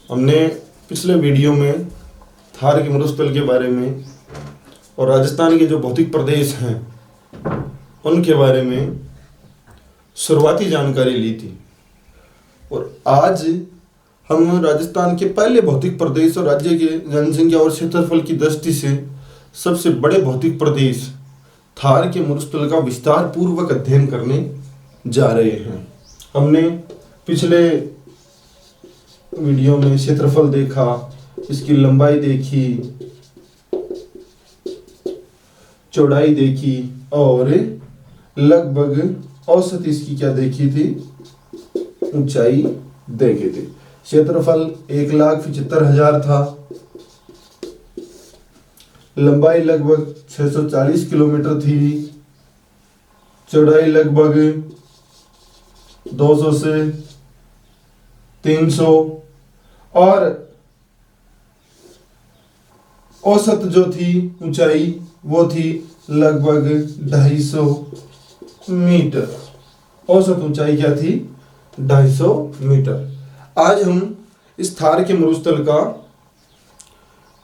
हमने पिछले वीडियो में थार के मरुस्थल के बारे में और राजस्थान के जो भौतिक प्रदेश हैं उनके बारे में शुरुआती जानकारी ली थी। और आज हम राजस्थान के पहले भौतिक प्रदेश और राज्य के जनसंख्या और क्षेत्रफल की दृष्टि से सबसे बड़े भौतिक प्रदेश थार के मरुस्थल का विस्तार पूर्वक अध्ययन करने जा रहे हैं। हमने पिछले वीडियो में क्षेत्रफल देखा, इसकी लंबाई देखी, चौड़ाई देखी और लगभग औसत इसकी क्या देखी थी, ऊंचाई देखी थी। क्षेत्रफल 1,75,000 था, लंबाई लगभग 640 किलोमीटर थी, चौड़ाई लगभग 200 से 300 और औसत जो थी ऊंचाई वो थी लगभग 250 मीटर। औसत ऊंचाई क्या थी? 250 मीटर। आज हम इस थार के मरुस्थल का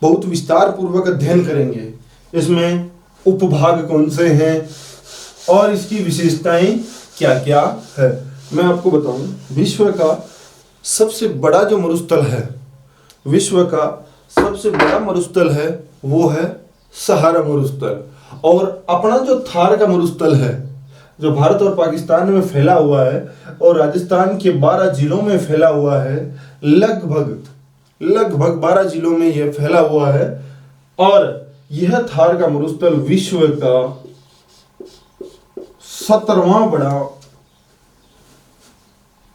बहुत विस्तार पूर्वक अध्ययन करेंगे। इसमें उपभाग कौन से हैं और इसकी विशेषताएं क्या क्या है। मैं आपको बताऊं, विश्व का सबसे बड़ा जो मरुस्थल है, विश्व का सबसे बड़ा मरुस्थल है वो है सहारा मरुस्थल। और अपना जो थार का मरुस्थल है जो भारत और पाकिस्तान में फैला हुआ है और राजस्थान के 12 जिलों में फैला हुआ है, लगभग 12 जिलों में यह फैला हुआ है। और यह थार का मरुस्थल विश्व का 17वां बड़ा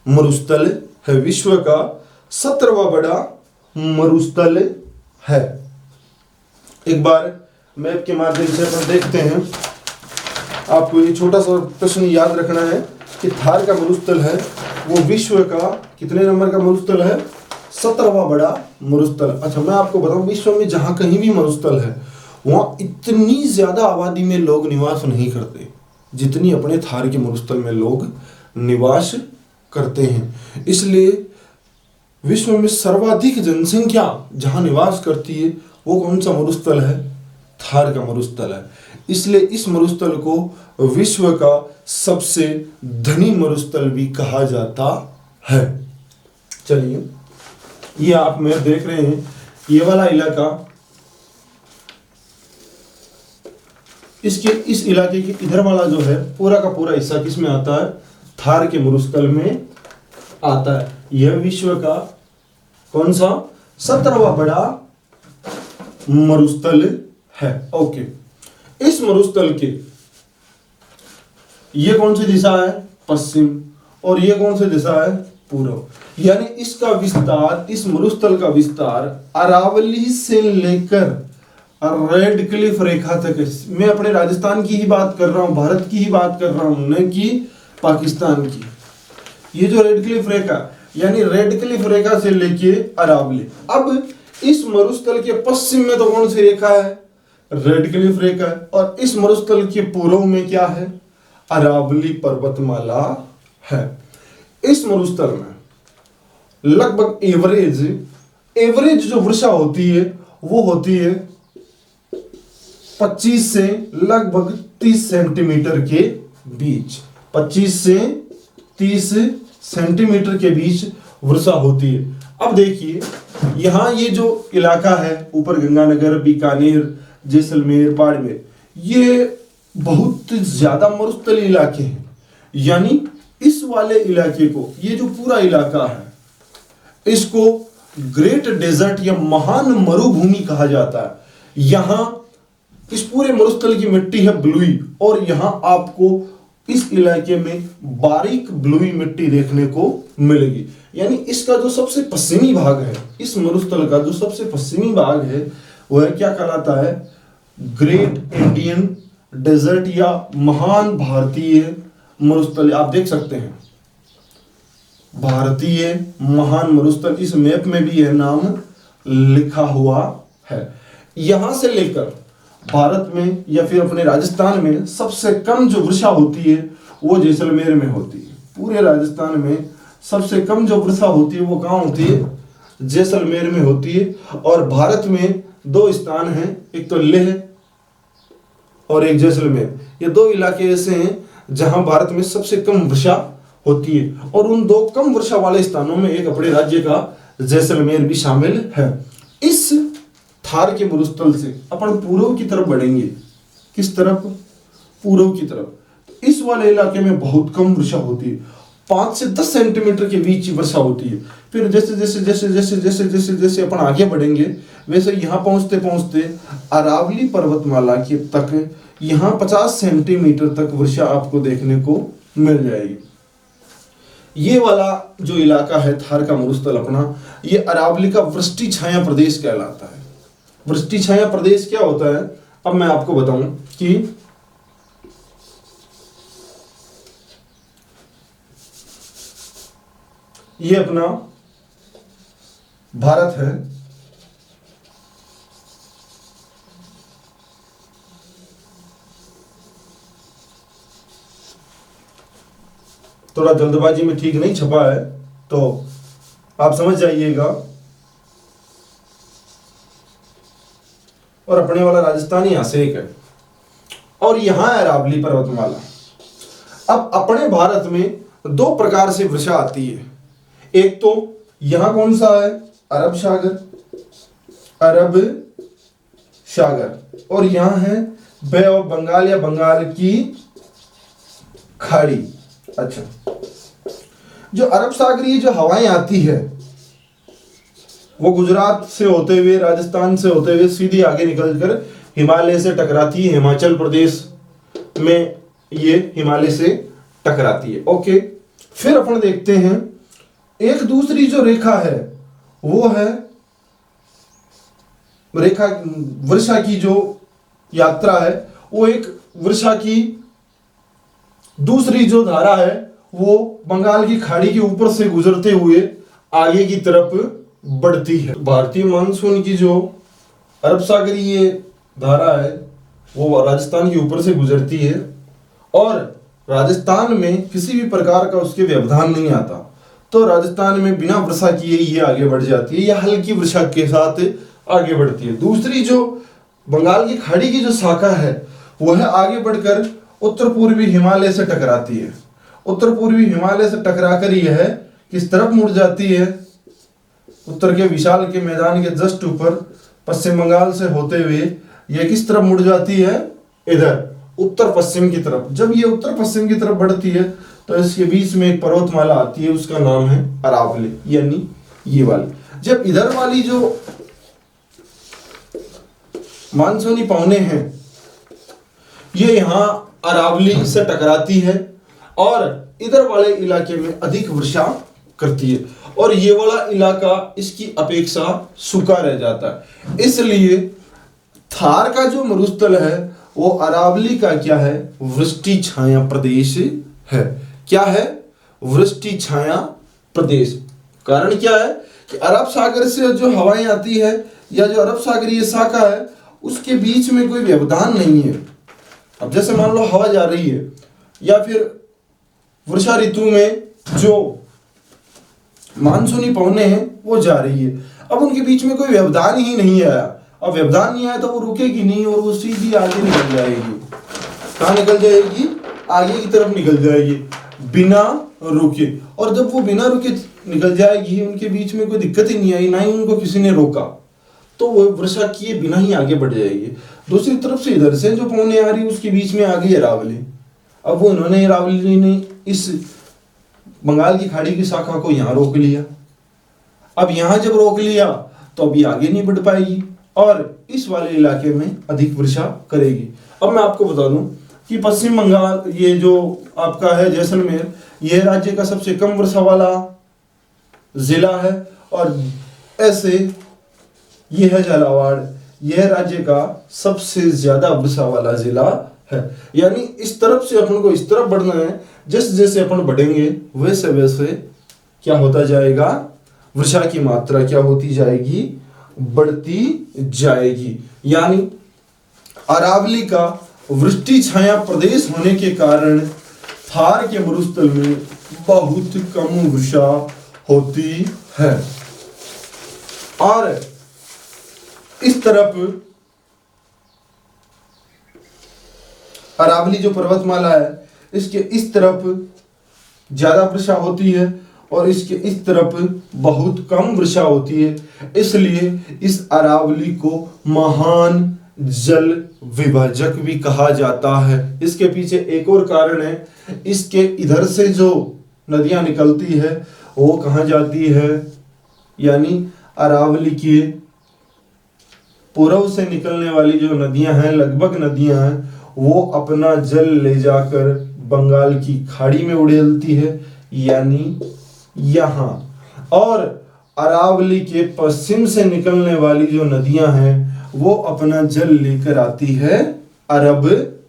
मरुस्थल है। विश्व का 17वां बड़ा मरुस्थल है। एक बार मैप के माध्यम से अपन देखते हैं। आपको ये छोटा सा प्रश्न याद रखना है कि थार का मरुस्थल है वो विश्व का कितने नंबर का मरुस्थल है? 17वां बड़ा मरुस्थल। अच्छा, मैं आपको बताऊं, विश्व में जहां कहीं भी मरुस्थल है वहां इतनी ज्यादा आबादी में लोग निवास नहीं करते जितनी अपने थार के मरुस्थल में लोग निवास करते हैं। इसलिए विश्व में सर्वाधिक जनसंख्या जहां निवास करती है वो कौन सा मरुस्थल है? थार का मरुस्थल है। इसलिए इस मरुस्थल को विश्व का सबसे धनी मरुस्थल भी कहा जाता है। चलिए, ये आप में देख रहे हैं, ये वाला इलाका, इसके इस इलाके के इधर वाला जो है पूरा का पूरा हिस्सा किसमें आता है? थार के मरुस्थल में आता है। यह विश्व का कौन सा 17वां बड़ा मरुस्थल है। ओके, इस मरुस्थल के ये कौन सी दिशा है? पश्चिम। और ये कौन सी दिशा है? पूर्व। यानी इसका विस्तार, इस मरुस्थल का विस्तार अरावली से लेकर रेड क्लिफ रेखा तक। मैं अपने राजस्थान की ही बात कर रहा हूं, भारत की ही बात कर रहा हूं, न कि पाकिस्तान की। ये जो रेड क्लिफ रेखा, यानी रेड क्लिफ रेखा से लेके अरावली। अब इस मरुस्थल के पश्चिम में तो कौन सी रेखा है? रेड क्लिफ रेखा है। और इस मरुस्थल के पूर्व में क्या है? अरावली पर्वतमाला है। इस मरुस्थल में लगभग एवरेज जो वर्षा होती है वो होती है 25 से लगभग 30 सेंटीमीटर के बीच। 25 से 30 सेंटीमीटर के बीच वर्षा होती है। अब देखिए, यहाँ ये जो इलाका है ऊपर, गंगानगर, बीकानेर, जैसलमेर, बाड़मेर, ये बहुत ज्यादा मरुस्थलीय इलाके हैं। यानी इस वाले इलाके को, ये जो पूरा इलाका है, इसको ग्रेट डेजर्ट या महान मरुभूमि कहा जाता है। यहां इस पूरे मरुस्थल की मिट्टी है ब्लूई, और यहां आपको इस इलाके में बारीक ब्लूई मिट्टी देखने को मिलेगी। यानी इसका जो सबसे पश्चिमी भाग है, इस मरुस्थल का जो सबसे पश्चिमी भाग है वह क्या कहलाता है? ग्रेट इंडियन डेजर्ट या महान भारतीय मरुस्थल। आप देख सकते हैं, भारतीय महान मरुस्थल, इस मैप में भी यह नाम लिखा हुआ है। यहां से लेकर भारत में या फिर अपने राजस्थान में सबसे कम जो वर्षा होती है वो जैसलमेर में होती है। पूरे राजस्थान में सबसे कम जो वर्षा होती है वो कहाँ होती है? जैसलमेर में होती है। और भारत में दो स्थान हैं, एक तो लेह और एक जैसलमेर। ये दो इलाके ऐसे हैं जहां भारत में सबसे कम वर्षा होती है, और उन दो कम वर्षा वाले स्थानों में एक अपने राज्य का जैसलमेर भी शामिल है। इस थार के मरुस्थल से अपन पूर्व की तरफ बढ़ेंगे। किस तरफ? पूर्व की तरफ। इस वाले इलाके में बहुत कम वर्षा होती है, 5 से 10 सेंटीमीटर के बीच वर्षा होती है। फिर जैसे जैसे जैसे जैसे जैसे जैसे जैसे अपन आगे बढ़ेंगे, वैसे यहाँ पहुँचते पहुँचते अरावली पर्वतमाला के तक यहाँ 50 सेंटीमीटर तक वर्षा आपको देखने को मिल जाएगी। ये वाला जो इलाका है थार का मरुस्थल अपना, ये अरावली का वृष्टि छाया प्रदेश कहलाता है। वृष्टि छाया प्रदेश क्या होता है, अब मैं आपको बताऊं कि ये अपना भारत है, थोड़ा जल्दबाजी में ठीक नहीं छपा है तो आप समझ जाइएगा। और अपने वाला राजस्थान यहां से एक है, और यहां है अरावली पर्वतमाला। अब अपने भारत में दो प्रकार से वर्षा आती है। एक तो यहां कौन सा है, अरब सागर, अरब सागर, और यहां है बे ऑफ बंगाल या बंगाल की खाड़ी। अच्छा, जो अरब सागरीय जो हवाएं आती है वो गुजरात से होते हुए, राजस्थान से होते हुए सीधी आगे निकलकर हिमालय से टकराती है। हिमाचल प्रदेश में ये हिमालय से टकराती है। ओके, फिर अपन देखते हैं एक दूसरी जो रेखा है वो है रेखा वर्षा की जो यात्रा है, वो एक वर्षा की दूसरी जो धारा है वो बंगाल की खाड़ी के ऊपर से गुजरते हुए आगे की तरफ बढ़ती है। भारतीय मानसून की जो अरब सागरीय धारा है वो राजस्थान के ऊपर से गुजरती है, और राजस्थान में किसी भी प्रकार का उसके व्यवधान नहीं आता, तो राजस्थान में बिना वर्षा किए ये आगे बढ़ जाती है या हल्की वर्षा के साथ आगे बढ़ती है। दूसरी जो बंगाल की खाड़ी की जो शाखा है वो है आगे बढ़कर उत्तर पूर्वी हिमालय से टकराती है। उत्तर पूर्वी हिमालय से टकराकर यह किस तरफ मुड़ जाती है, उत्तर के विशाल के मैदान के जस्ट ऊपर पश्चिम बंगाल से होते हुए यह किस तरफ मुड़ जाती है, इधर उत्तर पश्चिम की तरफ। जब ये उत्तर पश्चिम की तरफ बढ़ती है तो इसके बीच में एक पर्वतमाला आती है, उसका नाम है अरावली, यानी ये वाली। जब इधर वाली जो मानसूनी पवने हैं ये यहाँ अरावली से टकराती है और इधर वाले इलाके में अधिक वर्षा करती है, और ये वाला इलाका इसकी अपेक्षा सूखा रह जाता है। इसलिए थार का जो मरुस्थल है वो अरावली का क्या है, वृष्टि छाया प्रदेश है। क्या है, वृष्टि छाया प्रदेश। कारण क्या है कि अरब सागर से जो हवाएं आती है या जो अरब सागरीय शाखा है उसके बीच में कोई व्यवधान नहीं है। अब जैसे मान लो हवा जा रही है या फिर वर्षा ऋतु में जो मानसूनी पवने हैं वो जा रही है, अब उनके बीच में कोई व्यवधान ही नहीं आया। अब व्यवधान नहीं आया तो वो रुकेगी नहीं और वो सीधी आगे निकल जाएगी। कहाँ निकल जाएगी, आगे की तरफ निकल जाएगी बिना रुके। और जब वो बिना रुके निकल जाएगी, उनके बीच में कोई दिक्कत ही नहीं आई, ना ही उनको किसी ने रोका, तो वो वर्षा किए बिना ही आगे बढ़ जाएगी। दूसरी तरफ से इधर से जो पवने आ रही उसके बीच में आ गई अरावली। अब वो इन्होंने अरावली ने इस बंगाल की खाड़ी की शाखा को यहाँ रोक लिया। अब यहाँ जब रोक लिया तो अभी आगे नहीं बढ़ पाएगी और इस वाले इलाके में अधिक वर्षा करेगी। अब मैं आपको बता दूं कि पश्चिम बंगाल, ये जो आपका है जैसलमेर, यह राज्य का सबसे कम वर्षा वाला जिला है, और ऐसे यह है झालावाड़, यह राज्य का सबसे ज्यादा वर्षा वाला जिला है। यानी इस तरफ से अपन को इस तरफ बढ़ना है, जैसे जैसे अपन बढ़ेंगे वैसे वैसे क्या होता जाएगा, वर्षा की मात्रा क्या होती जाएगी, बढ़ती जाएगी। यानी अरावली का वृष्टि छाया प्रदेश होने के कारण थार के मरुस्थल में बहुत कम वर्षा होती है। और इस तरफ अरावली जो पर्वतमाला है इसके इस तरफ ज्यादा वर्षा होती है और इसके इस तरफ बहुत कम वर्षा होती है, इसलिए इस अरावली को महान जल विभाजक भी कहा जाता है। इसके पीछे एक और कारण है, इसके इधर से जो नदियां निकलती है वो कहाँ जाती है, यानी अरावली के पूर्व से निकलने वाली जो नदियां हैं, लगभग नदियां हैं, वो अपना जल ले जाकर बंगाल की खाड़ी में उड़ेलती है, यानी यहाँ। और अरावली के पश्चिम से निकलने वाली जो नदियां हैं वो अपना जल लेकर आती है अरब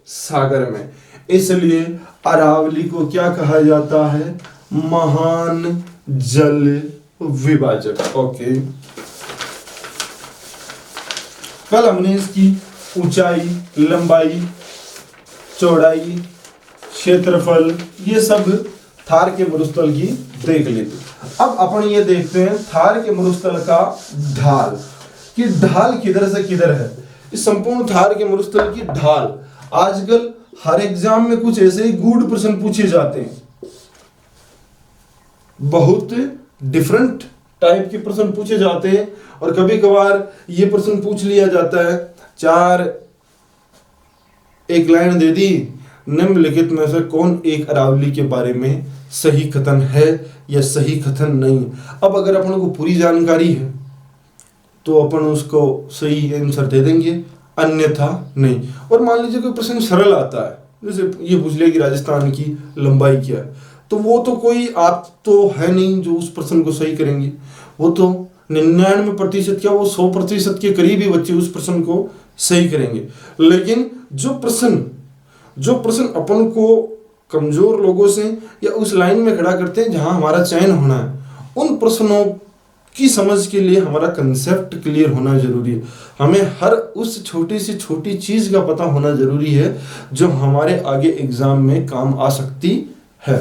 सागर में, इसलिए अरावली को क्या कहा जाता है, महान जल विभाजक। ओके, कल हमने इसकी ऊंचाई, लंबाई, चौड़ाई, क्षेत्रफल ये सब थार के मरुस्थल की देख ली थी। अब अपन ये देखते हैं थार के मरुस्थल का ढाल, कि ढाल किधर से किधर है। इस संपूर्ण थार के मरुस्थल की ढाल, आजकल हर एग्जाम में कुछ ऐसे ही गूढ़ प्रश्न पूछे जाते हैं, बहुत डिफरेंट टाइप के प्रश्न पूछे जाते हैं, और कभी कभार ये प्रश्न पूछ लिया जाता है, चार एक लाइन दे दी, निम्नलिखित में से कौन एक अरावली के बारे में सही कथन है या सही कथन नहीं। अब अगर अपन को पूरी जानकारी है तो अपन उसको सही आंसर दे देंगे, अन्यथा नहीं। और मान लीजिए कोई प्रश्न सरल आता है, जैसे ये पूछ लिया कि राजस्थान की लंबाई क्या है, तो वो तो कोई आप तो है नहीं जो उस प्रश्न को सही करेंगे, वो तो 99% क्या, वो 100% के करीब ही बच्चे उस प्रश्न को सही करेंगे। लेकिन जो प्रश्न अपन को कमजोर लोगों से या उस लाइन में खड़ा करते हैं जहां हमारा चयन होना है, उन प्रश्नों की समझ के लिए हमारा कंसेप्ट क्लियर होना जरूरी है। हमें हर उस छोटी से छोटी चीज का पता होना जरूरी है जो हमारे आगे एग्जाम में काम आ सकती है।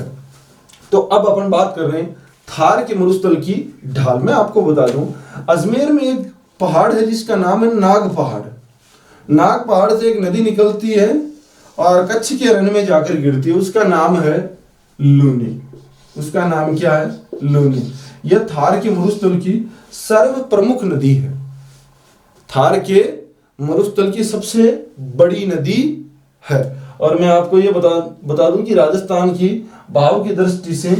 तो अब अपन बात कर रहे हैं थार के मरुस्थल की ढाल। मैं आपको बता दूं, अजमेर में एक पहाड़ है जिसका नाम है नाग पहाड़। नाग पहाड़ से एक नदी निकलती है और कच्छ के रण में जाकर गिरती है, उसका नाम है लूनी। उसका नाम क्या है, लूनी। यह थार के मरुस्थल की सर्व प्रमुख नदी है, थार के मरुस्थल की सबसे बड़ी नदी है। और मैं आपको ये बता दूं कि राजस्थान की बहाव की दृष्टि से,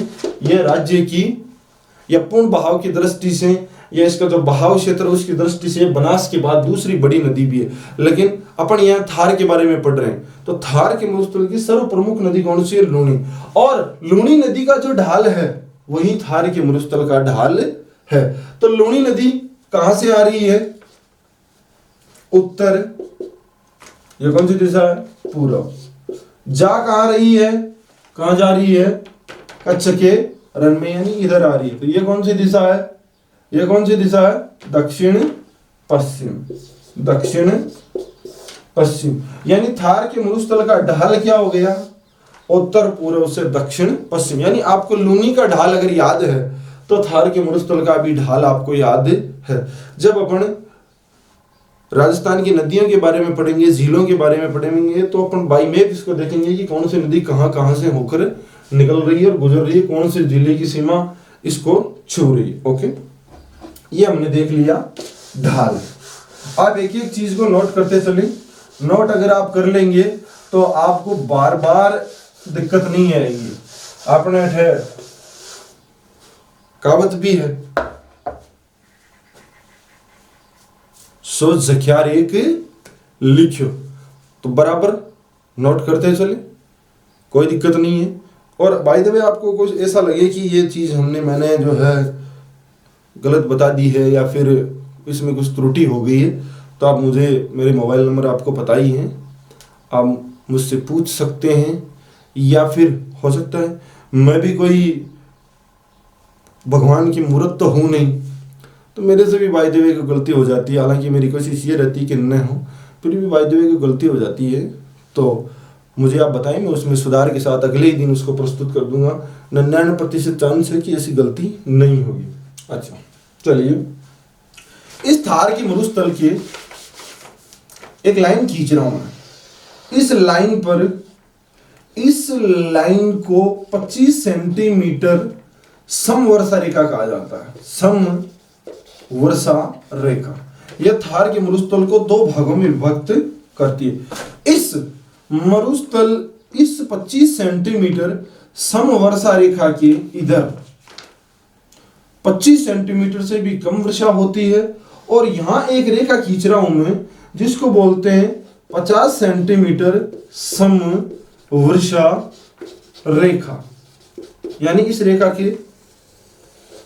यह राज्य की या पूर्ण बहाव की दृष्टि से, या इसका जो बहाव क्षेत्र उसकी दृष्टि से बनास के बाद दूसरी बड़ी नदी भी है। लेकिन अपन यहाँ थार के बारे में पढ़ रहे हैं, तो थार के मरुस्थल की सर्व प्रमुख नदी कौन सी है, लूनी। और लूनी नदी का जो ढाल है वही थार के मरुस्थल का ढाल है। तो लूनी नदी कहां से आ रही है, उत्तर, ये कौन सी दिशा है, पूर्व। जा कहां रही है, कहां जा रही है, कच्छ के रण में, यानी इधर आ रही है। तो ये कौन सी दिशा है, ये कौन सी दिशा है, दक्षिण पश्चिम। दक्षिण पश्चिम, यानी थार के मरुस्थल का ढाल क्या हो गया, उत्तर पूर्व से दक्षिण पश्चिम। यानी आपको लूनी का ढाल अगर याद है तो थार के मरुस्थल का भी ढाल आपको याद है। जब अपन राजस्थान की नदियों के बारे में पढ़ेंगे, झीलों के बारे में पढ़ेंगे, तो अपन बाई मैप इसको देखेंगे कि कौन सी नदी कहां से होकर निकल रही है और गुजर रही है, कौन से जिले की सीमा इसको छू रही है। ओके, ये हमने देख लिया ढाल। अब एक एक चीज को नोट करते चले। नोट अगर आप कर लेंगे तो आपको बार बार दिक्कत नहीं आएगी। आपने ठहर कहावत भी है, सोच जख्यार एक लिखो, तो बराबर नोट करते चले, कोई दिक्कत नहीं है। और बाय द वे आपको कुछ ऐसा लगे कि ये चीज मैंने जो है गलत बता दी है या फिर इसमें कुछ त्रुटि हो गई है, तो आप मुझे, मेरे मोबाइल नंबर आपको पता ही है, आप मुझसे पूछ सकते हैं। या फिर हो सकता है मैं भी कोई भगवान की मूर्त तो हूँ नहीं, तो मेरे से भी बाय द वे को गलती हो जाती है। हालांकि मेरी कोशिश ये रहती है कि न हो, फिर भी बाय द वे को गलती हो जाती है, तो मुझे आप बताएं, मैं उसमें सुधार के साथ अगले ही दिन उसको प्रस्तुत कर दूंगा। 99% चांस है कि ऐसी गलती नहीं होगी। अच्छा चलिए, इस थार की मरुस्थल के एक लाइन खींच रहा हूं मैं। इस लाइन को 25 सेंटीमीटर समवर्षा रेखा कहा जाता है। समवर्षा रेखा यह थार के मरुस्थल को दो भागों में विभक्त करती है। इस मरुस्थल इस 25 सेंटीमीटर समवर्षा रेखा के इधर 25 सेंटीमीटर से भी कम वर्षा होती है, और यहां एक रेखा खींच रहा हूं मैं जिसको बोलते हैं 50 सेंटीमीटर समवर्षा रेखा। यानी इस रेखा के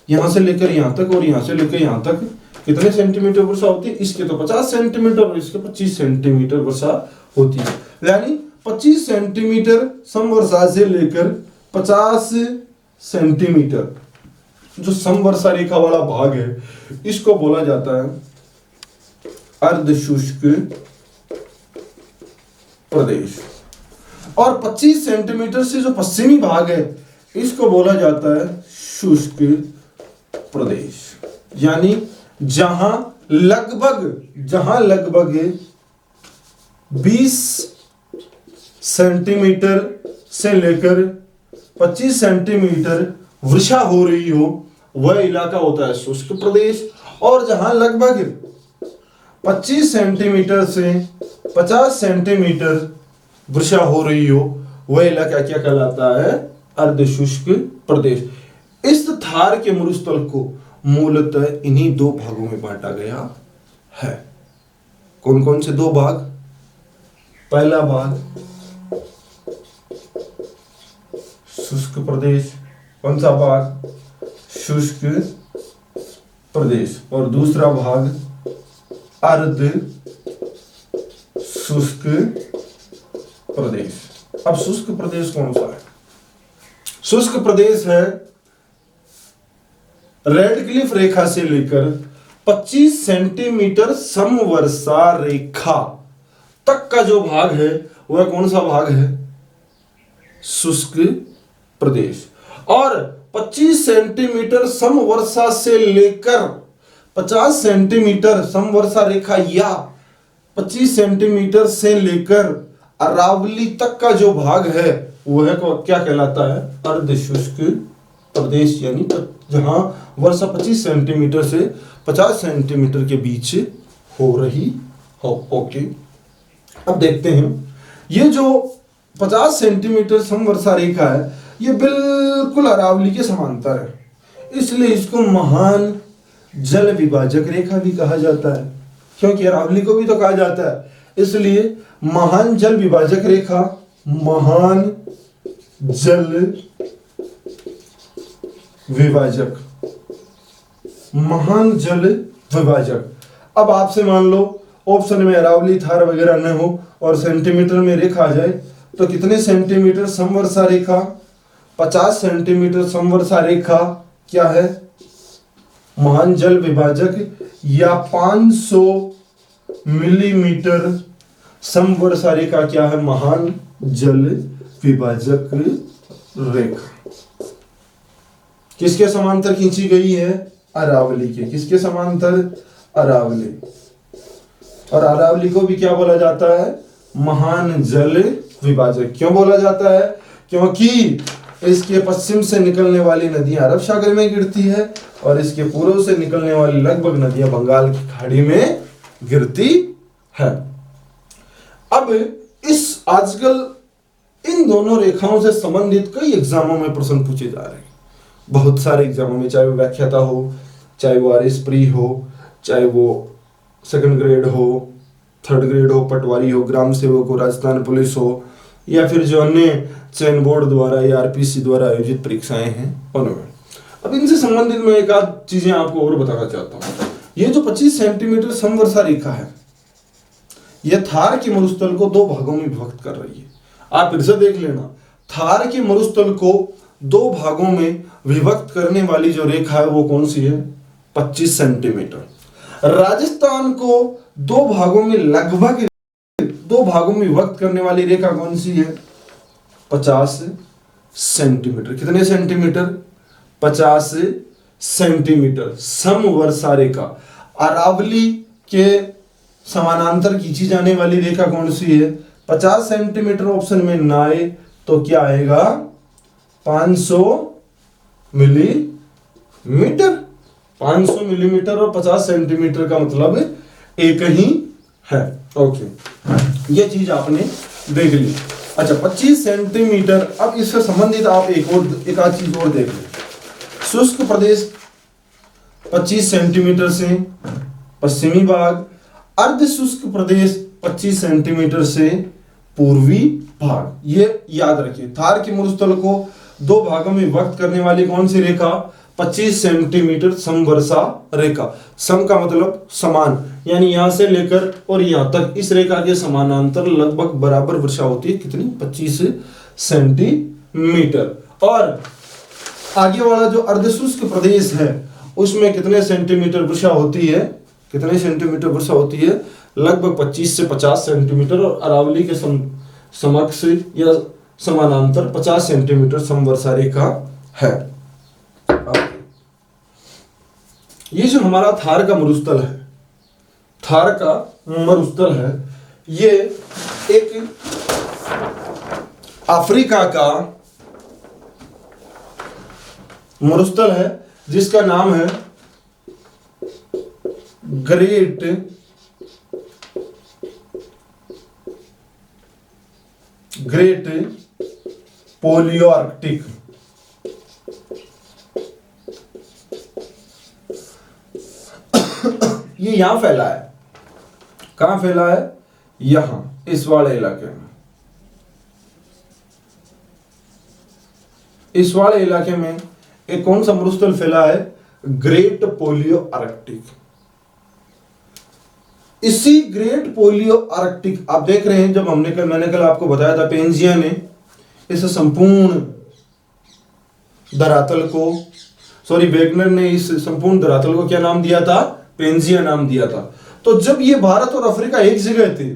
यहां से लेकर यहां तक और यहां से लेकर यहां तक कितने सेंटीमीटर वर्षा होती है? इसके तो 50 सेंटीमीटर और इसके 25 सेंटीमीटर वर्षा होती है। यानी 25 सेंटीमीटर समवर्षा से लेकर 50 सेंटीमीटर जो समवर्षा रेखा वाला भाग है, इसको बोला जाता है अर्धशुष्क प्रदेश। और 25 सेंटीमीटर से जो पश्चिमी भाग है, इसको बोला जाता है शुष्क प्रदेश। यानी जहां लगभग 20 सेंटीमीटर से लेकर 25 सेंटीमीटर वर्षा हो रही हो, वह इलाका होता है शुष्क प्रदेश। और जहां लगभग 25 सेंटीमीटर से 50 सेंटीमीटर वर्षा हो रही हो, वह इलाका क्या कहलाता है? अर्धशुष्क प्रदेश। इस थार के मरुस्थल को मूलतः इन्हीं दो भागों में बांटा गया है। कौन कौन से दो भाग? पहला भाग शुष्क प्रदेश, कौन सा भाग? शुष्क प्रदेश। और दूसरा भाग अर्ध शुष्क प्रदेश। अब शुष्क प्रदेश कौन सा है? शुष्क प्रदेश है रेडक्लिफ रेखा से लेकर 25 सेंटीमीटर समवर्षा रेखा तक का जो भाग है, वह कौन सा भाग है? शुष्क प्रदेश। और 25 सेंटीमीटर समवर्षा से लेकर 50 सेंटीमीटर समवर्षा रेखा या 25 सेंटीमीटर से लेकर अरावली तक का जो भाग है, वह क्या कहलाता है? अर्धशुष्क प्रदेश। यानी जहां वर्षा 25 सेंटीमीटर से 50 सेंटीमीटर के बीच हो रही हो। ओके, अब देखते हैं, ये जो 50 सेंटीमीटर समवर्षा रेखा है, ये बिल्कुल अरावली के समांतर है, इसलिए इसको महान जल विभाजक रेखा भी कहा जाता है। क्योंकि अरावली को भी तो कहा जाता है, इसलिए महान जल विभाजक रेखा, महान जल विभाजक, महान जल विभाजक। अब आपसे मान लो ऑप्शन में अरावली, थार वगैरह न हो और सेंटीमीटर में रेखा आ जाए, तो कितने सेंटीमीटर समवर्षा रेखा? 50 सेंटीमीटर समवर्षा रेखा क्या है? महान जल विभाजक। या 500 मिलीमीटर समवर्षा रेखा क्या है? महान जल विभाजक रेखा। किसके समांतर खींची गई है? अरावली के। किसके समांतर? अरावली। और अरावली को भी क्या बोला जाता है? महान जल विभाजक। क्यों बोला जाता है? क्योंकि इसके पश्चिम से निकलने वाली नदियां अरब सागर में गिरती है और इसके पूर्व से निकलने वाली लगभग नदियां बंगाल की खाड़ी में गिरती है। अब इस आजकल इन दोनों रेखाओं से संबंधित कई एग्जामों में प्रश्न पूछे जा रहे हैं, बहुत सारे एग्जामों में, चाहे वो व्याख्याता हो, चाहे वो आरएस प्री हो, चाहे वो सेकंड ग्रेड हो, थर्ड ग्रेड हो, पटवारी हो, ग्राम सेवक हो, राजस्थान पुलिस हो, या फिर जो अन्य चयन बोर्ड द्वारा या आरपीसी द्वारा आयोजित परीक्षाएं हैं उनमें। अब इनसे संबंधित मैं एक आध चीजें आपको और बताना चाहता हूं। ये जो 25 सेंटीमीटर समवर्षा रेखा है, यह थार के मरुस्थल को दो भागों में विभक्त कर रही है। आप फिर से देख लेना, थार के मरुस्थल को दो भागों में विभक्त करने वाली जो रेखा है वो कौन सी है? 25 सेंटीमीटर। राजस्थान को दो भागों में लगभग दो भागों में विभक्त करने वाली रेखा कौन सी है? 50 सेंटीमीटर। कितने सेंटीमीटर? 50 सेंटीमीटर समवर्षा रेखा। अरावली के समानांतर खींची जाने वाली रेखा कौन सी है? 50 सेंटीमीटर ऑप्शन में ना आए तो क्या आएगा? 500 मिलीमीटर। 500 मिलीमीटर और 50 सेंटीमीटर का मतलब एक ही है। ओके, ये चीज आपने देख ली। अच्छा, 25 सेंटीमीटर। अब इससे संबंधित आप एक आध चीज और देख लें। शुष्क प्रदेश 25 सेंटीमीटर से पश्चिमी भाग, अर्ध शुष्क प्रदेश 25 सेंटीमीटर से पूर्वी भाग। ये याद रखिए। थार के मरुस्थल को दो भागों में विभक्त करने वाली कौन सी रेखा? 25 सेंटीमीटर समवर्षा रेखा। सम का मतलब समान, यानी यहां से लेकर और यहां तक इस रेखा के समानांतर लगभग बराबर वर्षा होती है। कितनी? 25 सेंटीमीटर। और आगे वाला जो अर्धशुष्क प्रदेश है उसमें कितने सेंटीमीटर वर्षा होती है? कितने सेंटीमीटर वर्षा होती है? लगभग 25 से 50 सेंटीमीटर। और अरावली के समक्ष या समानांतर 50 सेंटीमीटर समवर्षा रेखा है। ये जो हमारा थार का मरुस्थल है, थार का मरुस्थल है, ये एक अफ्रीका का मरुस्थल है जिसका नाम है ग्रेट पोलियो-आर्कटिक। ये यहां फैला है। कहां फैला है? यहां, इस वाले इलाके में। इस वाले इलाके में एक कौन सा मरुस्थल फैला है? Great polio-Arctic. इसी ग्रेट पोलियो-आर्कटिक आप देख रहे हैं, जब मैंने कल आपको बताया था, पेंजिया ने इस संपूर्ण धरातल को, वेगनर ने इस संपूर्ण धरातल को क्या नाम दिया था? पेंजिया नाम दिया था। तो जब ये भारत और अफ्रीका एक जगह थे,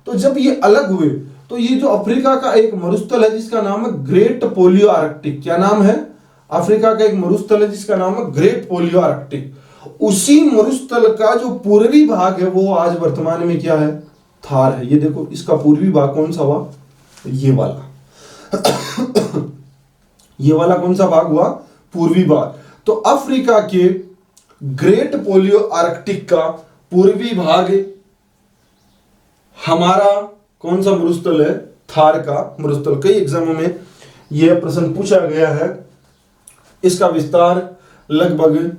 तो जब ये अलग हुए, तो ये जो अफ्रीका का एक मरुस्थल है जिसका नाम है ग्रेट पोलियो-आर्कटिक। क्या नाम है? अफ्रीका का एक मरुस्थल है जिसका नाम है ग्रेट पोलियो-आर्कटिक। उसी मरुस्थल का जो पूर्वी भाग है वो आज वर्तमान में क्या है? थार है। ये देखो, इसका पूर्वी भाग कौन सा हुआ? ये वाला। ये वाला कौन सा भाग हुआ? पूर्वी भाग। तो अफ्रीका के ग्रेट पोलियो-आर्कटिक का पूर्वी भाग हमारा कौन सा मरुस्थल है? थार का मरुस्थल। कई एग्जामों में यह प्रश्न पूछा गया है। इसका विस्तार लगभग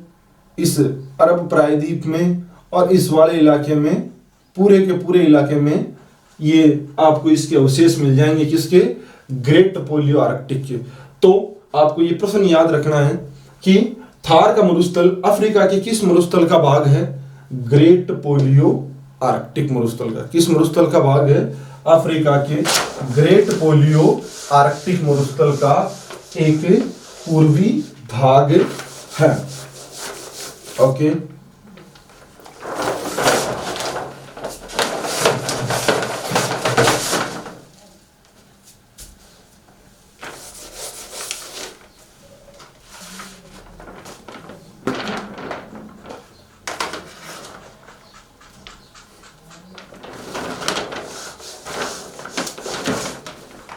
इस अरब प्रायद्वीप में और इस वाले इलाके में, पूरे के पूरे इलाके में ये आपको इसके अवशेष मिल जाएंगे। किसके? ग्रेट पोलियो-आर्कटिक के। तो आपको ये प्रश्न याद रखना है कि थार का मरुस्थल अफ्रीका के किस मरुस्थल का भाग है? ग्रेट पोलियो-आर्कटिक मरुस्थल का। किस मरुस्थल का भाग है? अफ्रीका के ग्रेट पोलियो-आर्कटिक मरुस्थल का एक पूर्वी भाग है। ओके,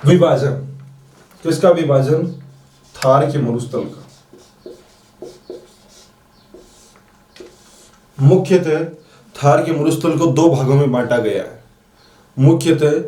विभाजन। किसका विभाजन? थार के मरुस्थल का। मुख्यतः थार के मरुस्थल को दो भागों में बांटा गया है। मुख्यतः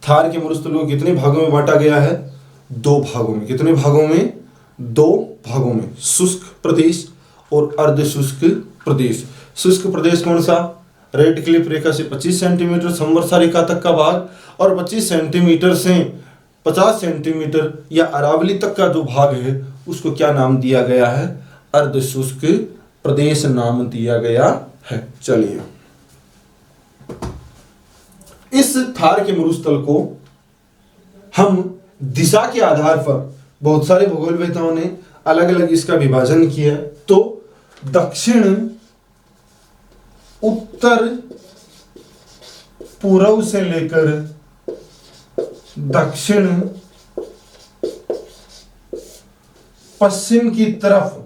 थार के मरुस्थल को कितने भागों में बांटा गया है? दो भागों में। कितने भागों में? दो भागों में। शुष्क प्रदेश और अर्धशुष्क प्रदेश। शुष्क प्रदेश कौन सा? रेड क्लिफ रेखा से 25 सेंटीमीटर समवर्षा रेखा तक का भाग, और 25 सेंटीमीटर से 50 सेंटीमीटर या अरावली तक का जो भाग है उसको क्या नाम दिया गया है? अर्धशुष्क प्रदेश नाम दिया गया है। चलिए, इस थार के मरुस्थल को हम दिशा के आधार पर, बहुत सारे भूगोलवेताओं ने अलग अलग इसका विभाजन किया। तो दक्षिण, उत्तर पूर्व से लेकर दक्षिण पश्चिम की तरफ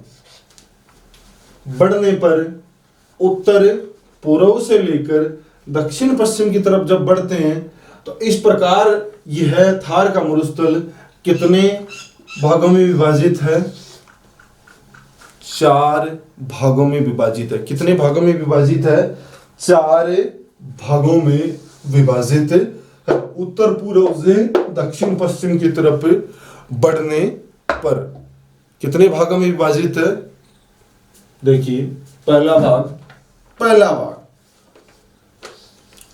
बढ़ने पर उत्तर पूर्व से लेकर दक्षिण पश्चिम की तरफ जब बढ़ते हैं तो इस प्रकार यह थार का मरुस्थल कितने भागों में विभाजित है? 4 भागों में विभाजित है। कितने भागों में विभाजित है? 4 भागों में विभाजित है। उत्तर पूर्व से दक्षिण पश्चिम की तरफ बढ़ने पर कितने भागों में विभाजित है? देखिए, पहला भाग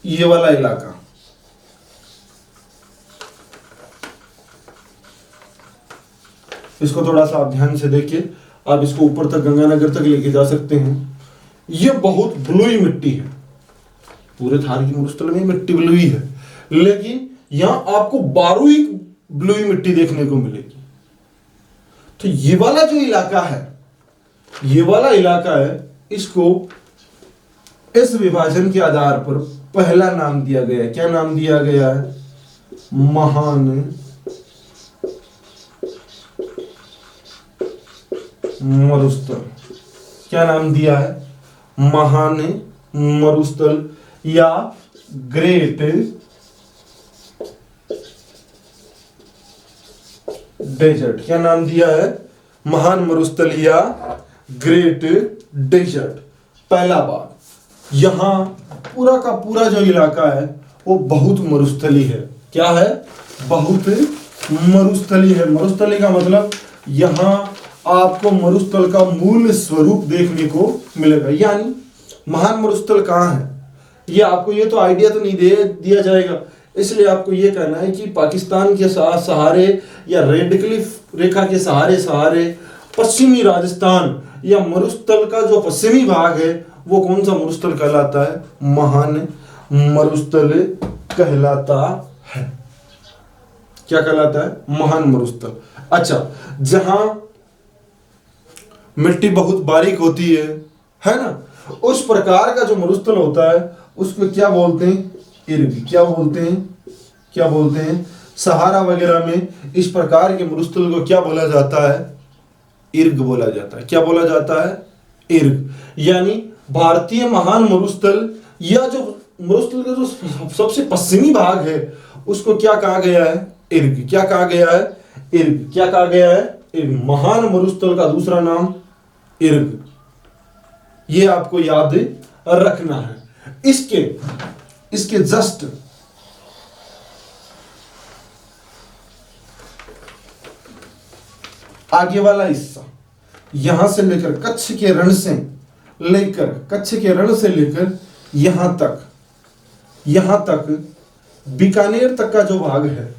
ये वाला इलाका, इसको थोड़ा सा आप ध्यान से देखिए। आप इसको ऊपर तक गंगानगर तक लेके जा सकते हैं। ये बहुत ब्लूई मिट्टी है, पूरे थार की मरुस्थल में मिट्टी ब्लूई है, लेकिन यहां आपको बारूई ब्लूई मिट्टी देखने को मिलेगी। तो ये वाला जो इलाका है, ये वाला इलाका है, इसको इस विभाजन के आधार पर पहला नाम दिया गया है। क्या नाम दिया गया है? महान मरुस्थल। क्या नाम दिया है? महान मरुस्थल या ग्रेट डेजर्ट। क्या नाम दिया है? महान मरुस्थल या ग्रेट डेजर्ट। पहला भाग, यहां पूरा का पूरा जो इलाका है वो बहुत मरुस्थली है। क्या है? बहुत मरुस्थली है। मरुस्थली का मतलब यहां आपको मरुस्थल का मूल स्वरूप देखने को मिलेगा। यानी महान मरुस्थल कहाँ है, ये आपको ये तो आइडिया तो नहीं दिया जाएगा, इसलिए आपको ये कहना है कि पाकिस्तान के सहारे या रेड क्लिफ रेखा के सहारे पश्चिमी राजस्थान या मरुस्थल का जो पश्चिमी भाग है वो कौन सा मरुस्थल कहलाता है? महान मरुस्थल कहलाता है। क्या कहलाता है? महान मरुस्थल। अच्छा, जहां मिट्टी बहुत बारीक होती है ना, उस प्रकार का जो मरुस्थल होता है उसको क्या बोलते हैं? इर्ग। क्या बोलते हैं? सहारा वगैरह में इस प्रकार के मरुस्थल को क्या बोला जाता है? इर्ग बोला जाता है। क्या बोला जाता है? इर्ग। यानी भारतीय महान मरुस्थल या जो मरुस्थल का जो सबसे पश्चिमी भाग है उसको क्या कहा गया है? इर्ग। क्या कहा गया है? इर्ग। क्या कहा गया है? इर्ग। महान मरुस्थल का दूसरा नाम इर्ग। ये आपको याद रखना है। इसके जस्ट आगे वाला हिस्सा, यहां से लेकर कच्छ के रण से लेकर यहां तक बीकानेर तक का जो भाग है,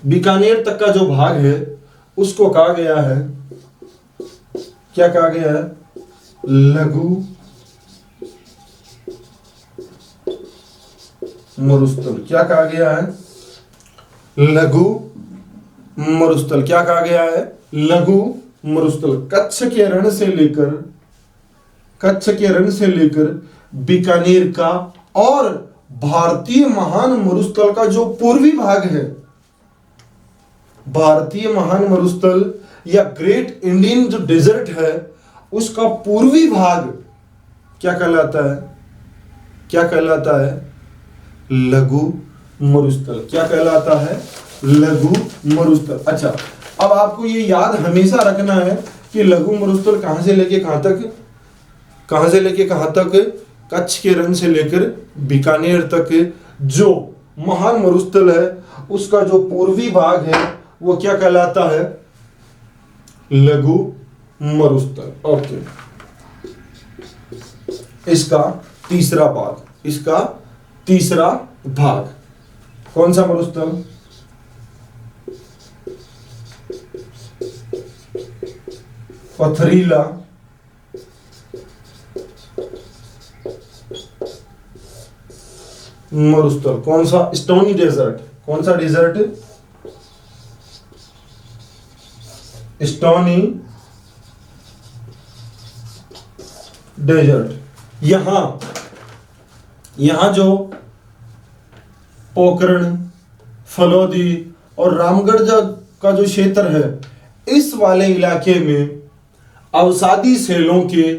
बीकानेर तक का जो भाग है उसको कहा गया है, क्या कहा गया है? लघु मरुस्थल। क्या कहा गया है? लघु मरुस्थल। क्या कहा गया है? लघु मरुस्थल। कच्छ के रण से लेकर बीकानेर का और भारतीय महान मरुस्थल का जो पूर्वी भाग है, भारतीय महान मरुस्थल या ग्रेट इंडियन जो डेजर्ट है उसका पूर्वी भाग क्या कहलाता है? क्या कहलाता है? लघु मरुस्थल। क्या कहलाता है? लघु मरुस्थल। अच्छा, अब आपको ये याद हमेशा रखना है कि लघु मरुस्थल कहां से लेके कहां तक? कच्छ के रण से लेकर बीकानेर तक जो महान मरुस्थल है उसका जो पूर्वी भाग है वो क्या कहलाता है? लघु मरुस्थल। ओके, इसका तीसरा भाग कौन सा मरुस्थल? पथरीला मरुस्थल। कौन सा? Stony desert. कौन सा डेजर्ट? Stony desert. यहां जो पोखरण, फलोदी और रामगढ़ का जो क्षेत्र है, इस वाले इलाके में अवसादी सेलों के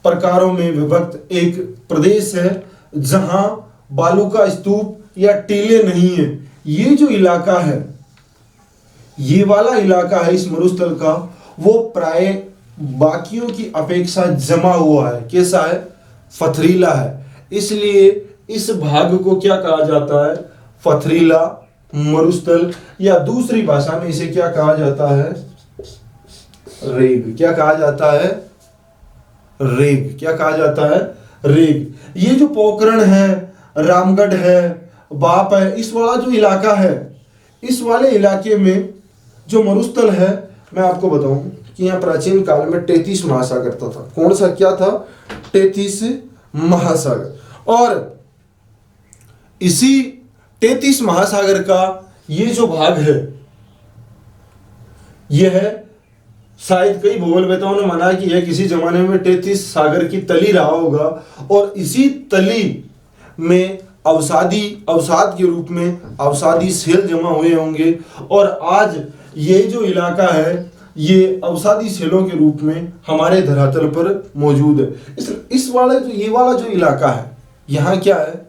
प्रकारों में विभक्त एक प्रदेश है जहां बालू का स्तूप या टीले नहीं है। ये जो इलाका है, ये वाला इलाका है इस मरुस्थल का, वो प्राय बाकियों की अपेक्षा जमा हुआ है। कैसा है? पथरीला है। इसलिए इस भाग को क्या कहा जाता है? पथरीला मरुस्थल, या दूसरी भाषा में इसे क्या कहा जाता है? रेग। क्या कहा जाता है? रेग। क्या कहा जाता है? रेग। ये जो पोखरण है, रामगढ़ है, बाप है, इस वाला जो इलाका है, इस वाले इलाके में जो मरुस्थल है, मैं आपको बताऊं कि यहाँ प्राचीन काल में 33 महासागर था। कौन सा क्या था? 33 महासागर। और इसी 33 महासागर का ये जो भाग है, यह शायद कई भूगोलवेताओं ने माना कि यह किसी जमाने में 33 सागर की तली रहा होगा, और इसी तली में अवसाद के रूप में अवसादी सेल जमा हुए होंगे, और आज ये जो इलाका है ये अवसादी सेलों के रूप में हमारे धरातल पर मौजूद है। इस वाले जो ये वाला जो इलाका है, यहाँ क्या है?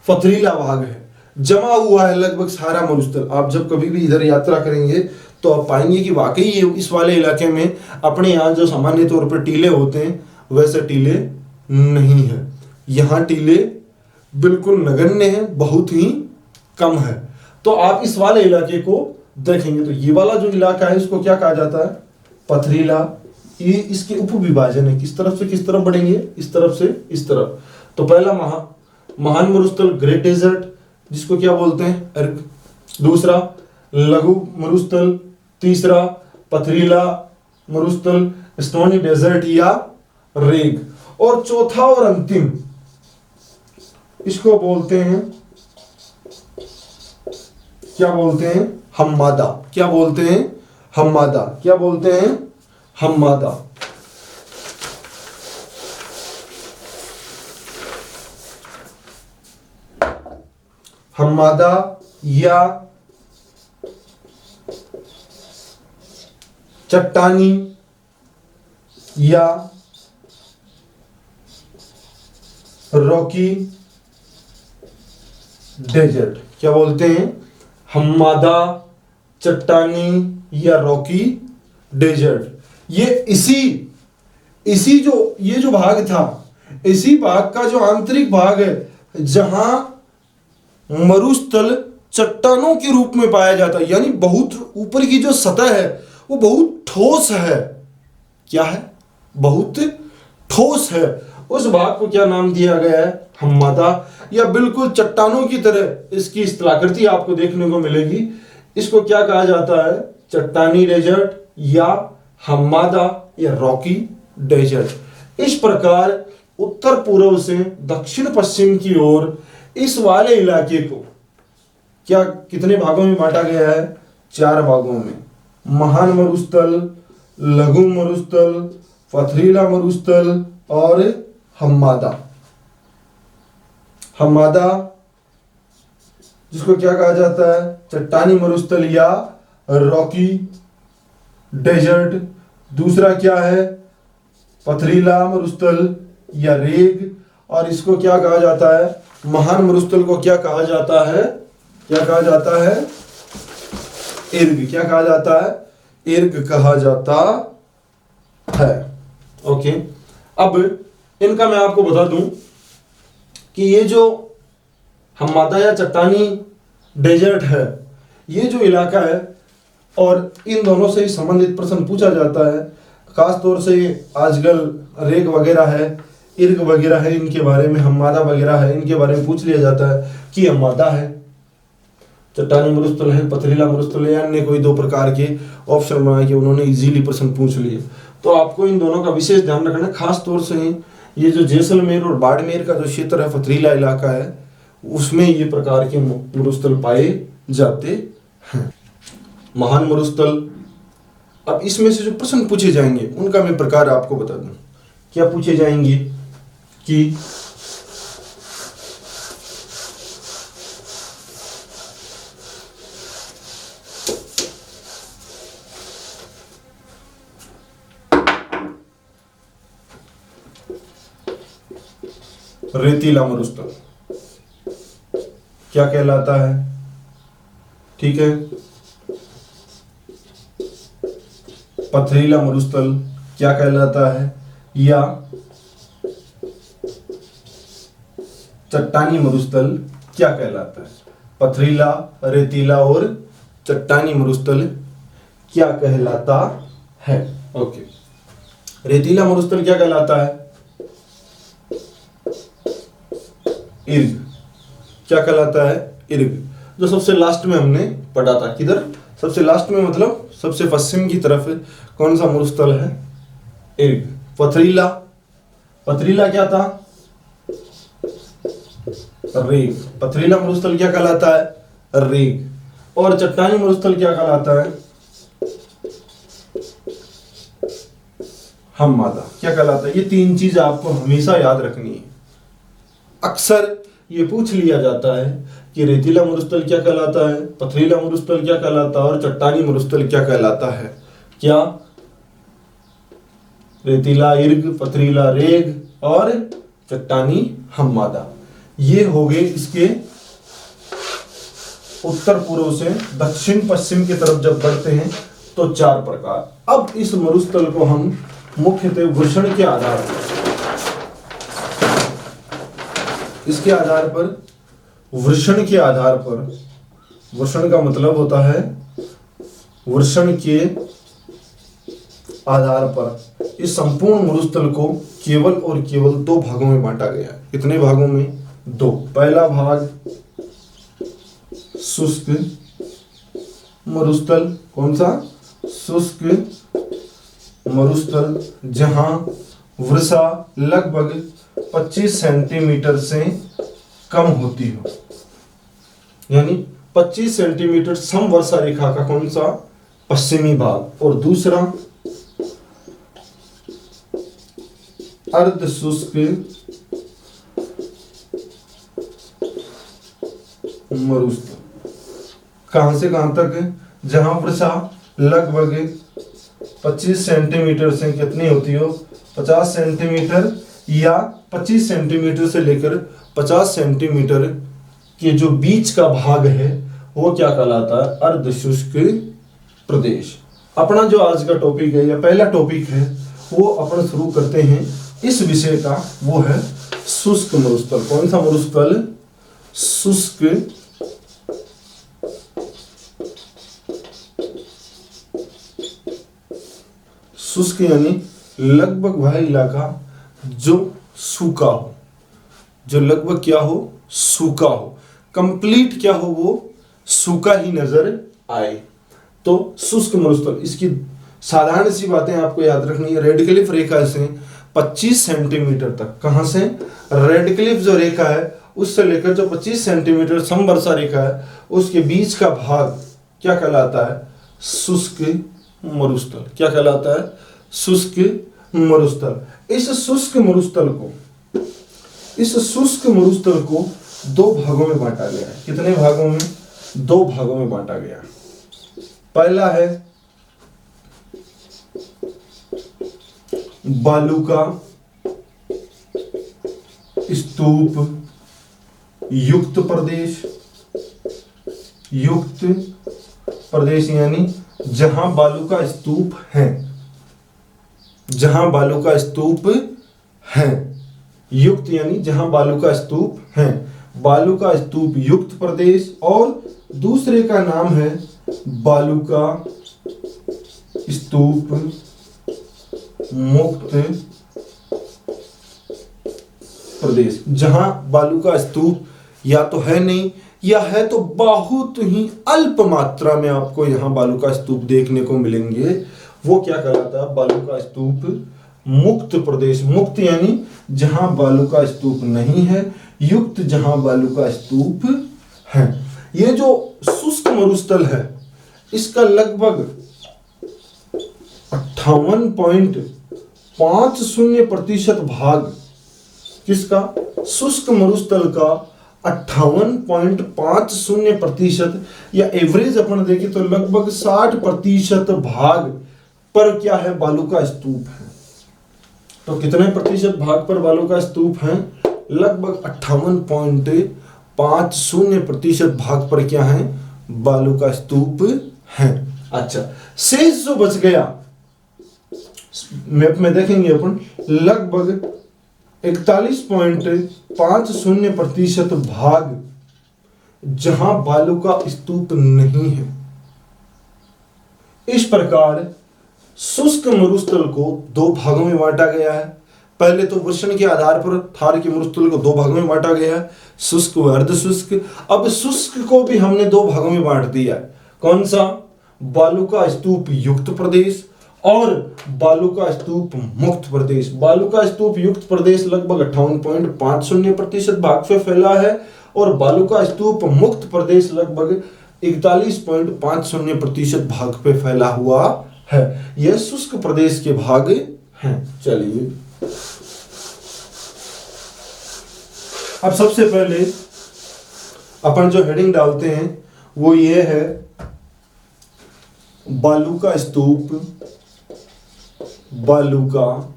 पथरीला भाग है, जमा हुआ है लगभग सारा मरुस्थल। आप जब कभी भी इधर यात्रा करेंगे तो आप पाएंगे कि वाकई ये इस वाले इलाके में अपने यहाँ जो सामान्य तौर पर टीले होते हैं वैसे टीले नहीं है। यहाँ टीले बिल्कुल नगण्य है, बहुत ही कम है। तो आप इस वाले इलाके को देखेंगे तो ये वाला जो इलाका है इसको क्या कहा जाता है? पथरीला। ये इसके उप विभाजन है, किस तरफ से किस तरफ बढ़ेंगे? इस तरफ से इस तरफ। तो पहला महान मरुस्थल ग्रेट डेजर्ट, जिसको क्या बोलते हैं? अर्ग। दूसरा लघु मरुस्थल, तीसरा पथरीला मरुस्थल स्टोनी डेजर्ट या रेग, और चौथा और अंतिम इसको बोलते हैं, क्या बोलते हैं? हम्मादा। क्या बोलते हैं? हम्मादा। क्या बोलते हैं? हम्मादा। हम्मादा या चट्टानी या रॉकी डेजर्ट। क्या बोलते हैं? हम्मादा, चट्टानी या रॉकी डेजर्ट। ये इसी जो ये जो भाग था, इसी भाग का जो आंतरिक भाग है, जहां मरुस्थल चट्टानों के रूप में पाया जाता है, यानी बहुत ऊपर की जो सतह है वो बहुत ठोस है। क्या है? बहुत ठोस है। उस भाग को क्या नाम दिया गया है? हम्मादा, या बिल्कुल चट्टानों की तरह इसकी स्थलाकृति आपको देखने को मिलेगी। इसको क्या कहा जाता है? चट्टानी डेजर्ट या हम्मादा या रॉकी डेजर्ट। इस प्रकार उत्तर पूर्व से दक्षिण पश्चिम की ओर इस वाले इलाके को क्या कितने भागों में बांटा गया है? 4 भागों में। महान मरुस्थल, लघु मरुस्थल, पथरीला मरुस्थल और हम्मादा। हम्मादा जिसको क्या कहा जाता है? चट्टानी मरुस्थल या रॉकी डेजर्ट। दूसरा क्या है? पथरीला मरुस्थल या रेग। और इसको क्या कहा जाता है? महान मरुस्थल को क्या कहा जाता है? क्या कहा जाता है? इर्ग। क्या कहा जाता है? इर्ग कहा जाता है। ओके, अब इनका मैं आपको बता दूं कि ये जो हम्मादा या चट्टानी डेजर्ट है, ये जो इलाका है, और इन दोनों से ही संबंधित प्रश्न पूछा जाता है। खास तौर से आजकल रेग वगैरह है, इर्ग वगैरह है, इनके बारे में, हम्मादा वगैरह है, इनके बारे में पूछ लिया जाता है कि हम्मादा है, चट्टानी मरुस्थल है, पथरीला मरुस्थल है, या अन्य कोई 2 प्रकार के ऑप्शन बना के उन्होंने इजीली प्रश्न पूछ लिए। तो आपको इन दोनों का विशेष ध्यान रखना है। खास तौर से ये जो जैसलमेर और बाड़मेर का जो क्षेत्र है, पथरीला इलाका है, उसमें ये प्रकार के मरुस्थल पाए जाते हैं। महान मरुस्थल, अब इसमें से जो प्रश्न पूछे जाएंगे उनका मैं प्रकार आपको बता दूं। क्या पूछे जाएंगे कि रेतीला मरुस्थल क्या कहलाता है? ठीक है, पथरीला मरुस्थल क्या कहलाता है, या चट्टानी मरुस्थल क्या कहलाता है? पथरीला, रेतीला और चट्टानी मरुस्थल क्या कहलाता है? ओके, रेतीला मरुस्थल क्या कहलाता है? इर्ग। क्या कहलाता है? इर्ग। जो सबसे लास्ट में हमने पढ़ा था, किधर? सबसे लास्ट में मतलब सबसे पश्चिम की तरफ कौन सा मरुस्थल है? इर्ग। पथरीला, पथरीला क्या था? रेग। पथरीला मरुस्थल क्या कहलाता है? रेग। और चट्टानी मरुस्थल क्या कहलाता है? हममादा। क्या कहलाता है? ये तीन चीज आपको हमेशा याद रखनी है। अक्सर ये पूछ लिया जाता है कि रेतीला मरुस्थल क्या कहलाता है, पथरीला मरुस्थल क्या कहलाता है और चट्टानी मरुस्थल क्या कहलाता है। क्या? रेतीला इर्ग, पथरीला रेग और चट्टानी हममादा। ये हो गए इसके उत्तर पूर्व से दक्षिण पश्चिम की तरफ जब बढ़ते हैं तो चार प्रकार। अब इस मरुस्थल को हम मुख्यतः वृषण के आधार पर, इसके आधार पर, वृषण के आधार पर, वृषण का मतलब होता है वृषण के आधार पर इस संपूर्ण मरुस्थल को केवल और केवल दो भागों में बांटा गया। कितने भागों में? दो। पहला भाग शुष्क मरुस्थल। कौन सा? शुष्क मरुस्थल, जहां वर्षा लगभग 25 सेंटीमीटर से कम होती हो, यानी 25 सेंटीमीटर समवर्षा रेखा का कौन सा? पश्चिमी भाग। और दूसरा अर्ध शुष्क मरुस्थल। कहां से कहां तक? जहां वर्षा लगभग 25 सेंटीमीटर से कितनी होती हो? 50 सेंटीमीटर या 25 सेंटीमीटर से लेकर 50 सेंटीमीटर के जो बीच का भाग है वो क्या कहलाता है? अर्ध शुष्क प्रदेश। अपना जो आज का टॉपिक है या पहला टॉपिक है वो अपन शुरू करते हैं इस विषय का, वो है शुष्क मरुस्थल। कौन सा मरुस्थल? शुष्क शुष्क यानी लगभग वह इलाका जो सूखा हो, जो लगभग क्या हो? सूखा हो। कंप्लीट क्या हो? वो सूखा ही नजर आए तो शुष्क मरुस्थल। इसकी साधारण सी बातें आपको याद रखनी है। रेडक्लिफ रेखा से 25 सेंटीमीटर तक, कहां से? रेडक्लिफ जो रेखा है उससे लेकर जो 25 सेंटीमीटर समवर्षा रेखा है उसके बीच का भाग क्या कहलाता है? शुष्क मरुस्थल। क्या कहलाता है? शुष्क मरुस्थल। इस शुष्क मरुस्थल को दो भागों में बांटा गया है। कितने भागों में? दो भागों में बांटा गया। पहला है बालू का स्तूप युक्त प्रदेश। युक्त प्रदेश यानी जहां बालू का स्तूप है, जहां बालू का स्तूप है। युक्त यानी जहां बालू का स्तूप है, बालू का स्तूप युक्त प्रदेश। और दूसरे का नाम है बालू का स्तूप मुक्त प्रदेश, जहां बालू का स्तूप या तो है नहीं या है तो बहुत ही अल्प मात्रा में आपको यहां बालू का स्तूप देखने को मिलेंगे। वो क्या कहलाता है? बालू का स्तूप मुक्त प्रदेश। मुक्त यानी जहां बालू का स्तूप नहीं है, युक्त जहां बालू का स्तूप है। ये जो शुष्क मरुस्थल है इसका लगभग 58.50% भाग किसका? शुष्क मरुस्थल का 58.50% या एवरेज अपन देखें तो लगभग 60% भाग पर क्या है? बालू का स्तूप है। तो कितने प्रतिशत भाग पर बालू का स्तूप है? लगभग 58.50% भाग पर क्या है, बालू का स्तूप है। अच्छा, शेष जो बच गया मैप में देखेंगे अपन, लगभग 41.50% भाग जहां बालू का स्तूप नहीं है। इस प्रकार शुष्क मरुस्थल को दो भागों में बांटा गया है। पहले तो वर्षण के आधार पर थार के मरुस्थल को दो भागों में बांटा गया है, शुष्क व अर्ध शुष्क। अब शुष्क को भी हमने दो भागों में बांट दिया है। कौन सा? बालू का स्तूप युक्त प्रदेश और बालू का स्तूप मुक्त प्रदेश। बालू का स्तूप युक्त प्रदेश लगभग 58.50% भाग पे फैला है और बालू का स्तूप मुक्त प्रदेश लगभग 41.50% भाग पे फैला हुआ है। यह शुष्क प्रदेश के भाग हैं। चलिए अब सबसे पहले अपन जो हेडिंग डालते हैं वो ये है, बालू का स्तूप, बालू का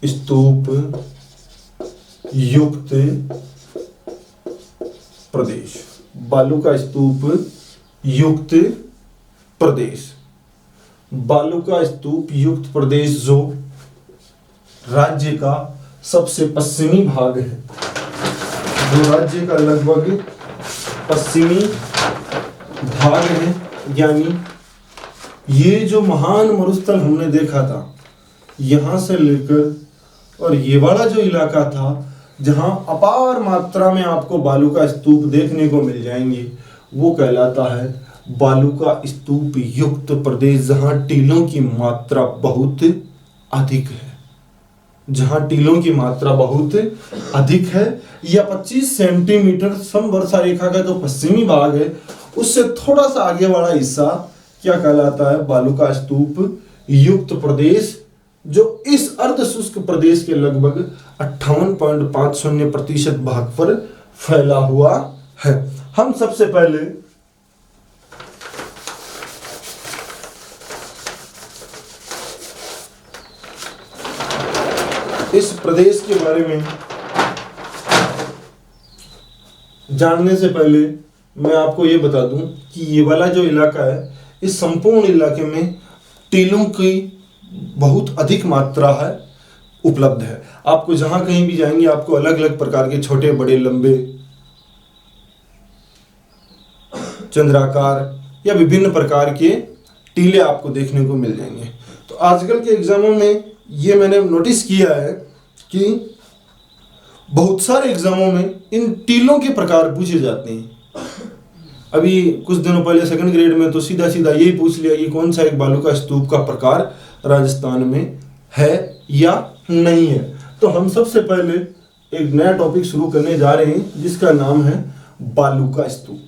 स्तूप युक्त प्रदेश। बालू का स्तूप युक्त प्रदेश। बालू का स्तूप युक्त प्रदेश जो राज्य का सबसे पश्चिमी भाग है, जो राज्य का लगभग पश्चिमी भाग है। यानी ये जो महान मरुस्थल हमने देखा था, यहां से लेकर और ये वाला जो इलाका था जहां अपार मात्रा में आपको बालू का स्तूप देखने को मिल जाएंगे, वो कहलाता है बालू का स्तूप युक्त प्रदेश, जहां टीलों की मात्रा बहुत अधिक है। जहां टीलों की मात्रा बहुत अधिक है, या 25 सेंटीमीटर समवर्षा रेखा का जो पश्चिमी भाग है उससे थोड़ा सा आगे वाला हिस्सा क्या कहलाता है, बालू का स्तूप युक्त प्रदेश, जो इस अर्ध शुष्क प्रदेश के लगभग 58.50% भाग पर फैला हुआ है। हम सबसे पहले इस प्रदेश के बारे में जानने से पहले मैं आपको ये बता दूं कि ये वाला जो इलाका है, इस संपूर्ण इलाके में टीलों की बहुत अधिक मात्रा है उपलब्ध है। आपको जहां कहीं भी जाएंगे आपको अलग अलग प्रकार के छोटे बड़े लंबे चंद्राकार या विभिन्न प्रकार के टीले आपको देखने को मिल जाएंगे। तो आजकल के एग्जामों में ये मैंने नोटिस किया है कि बहुत सारे एग्जामों में इन टीलों के प्रकार पूछे जाते हैं। अभी कुछ दिनों पहले सेकंड ग्रेड में तो सीधा सीधा यही पूछ लिया कि कौन सा एक बालू का स्तूप का प्रकार राजस्थान में है या नहीं है। तो हम सबसे पहले एक नया टॉपिक शुरू करने जा रहे हैं जिसका नाम है बालू का स्तूप।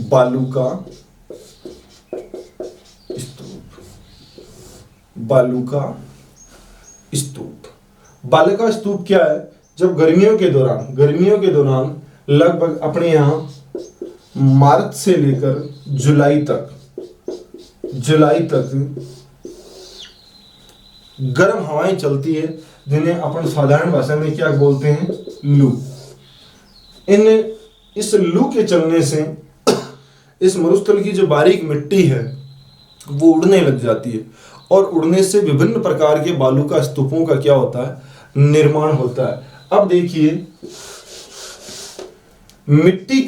बालू का स्तूप। बालू का स्तूप। बालू का स्तूप क्या है? जब गर्मियों के दौरान लगभग अपने यहाँ मार्च से लेकर जुलाई तक गर्म हवाएं चलती है, जिन्हें अपन साधारण भाषा में क्या बोलते हैं, लू। इस लू के चलने से इस मरुस्थल की जो बारीक मिट्टी है वो उड़ने लग जाती है, और उड़ने से विभिन्न प्रकार के बालू का स्तूपों का क्या होता है, निर्माण होता है। अब देखिए, मिट्टी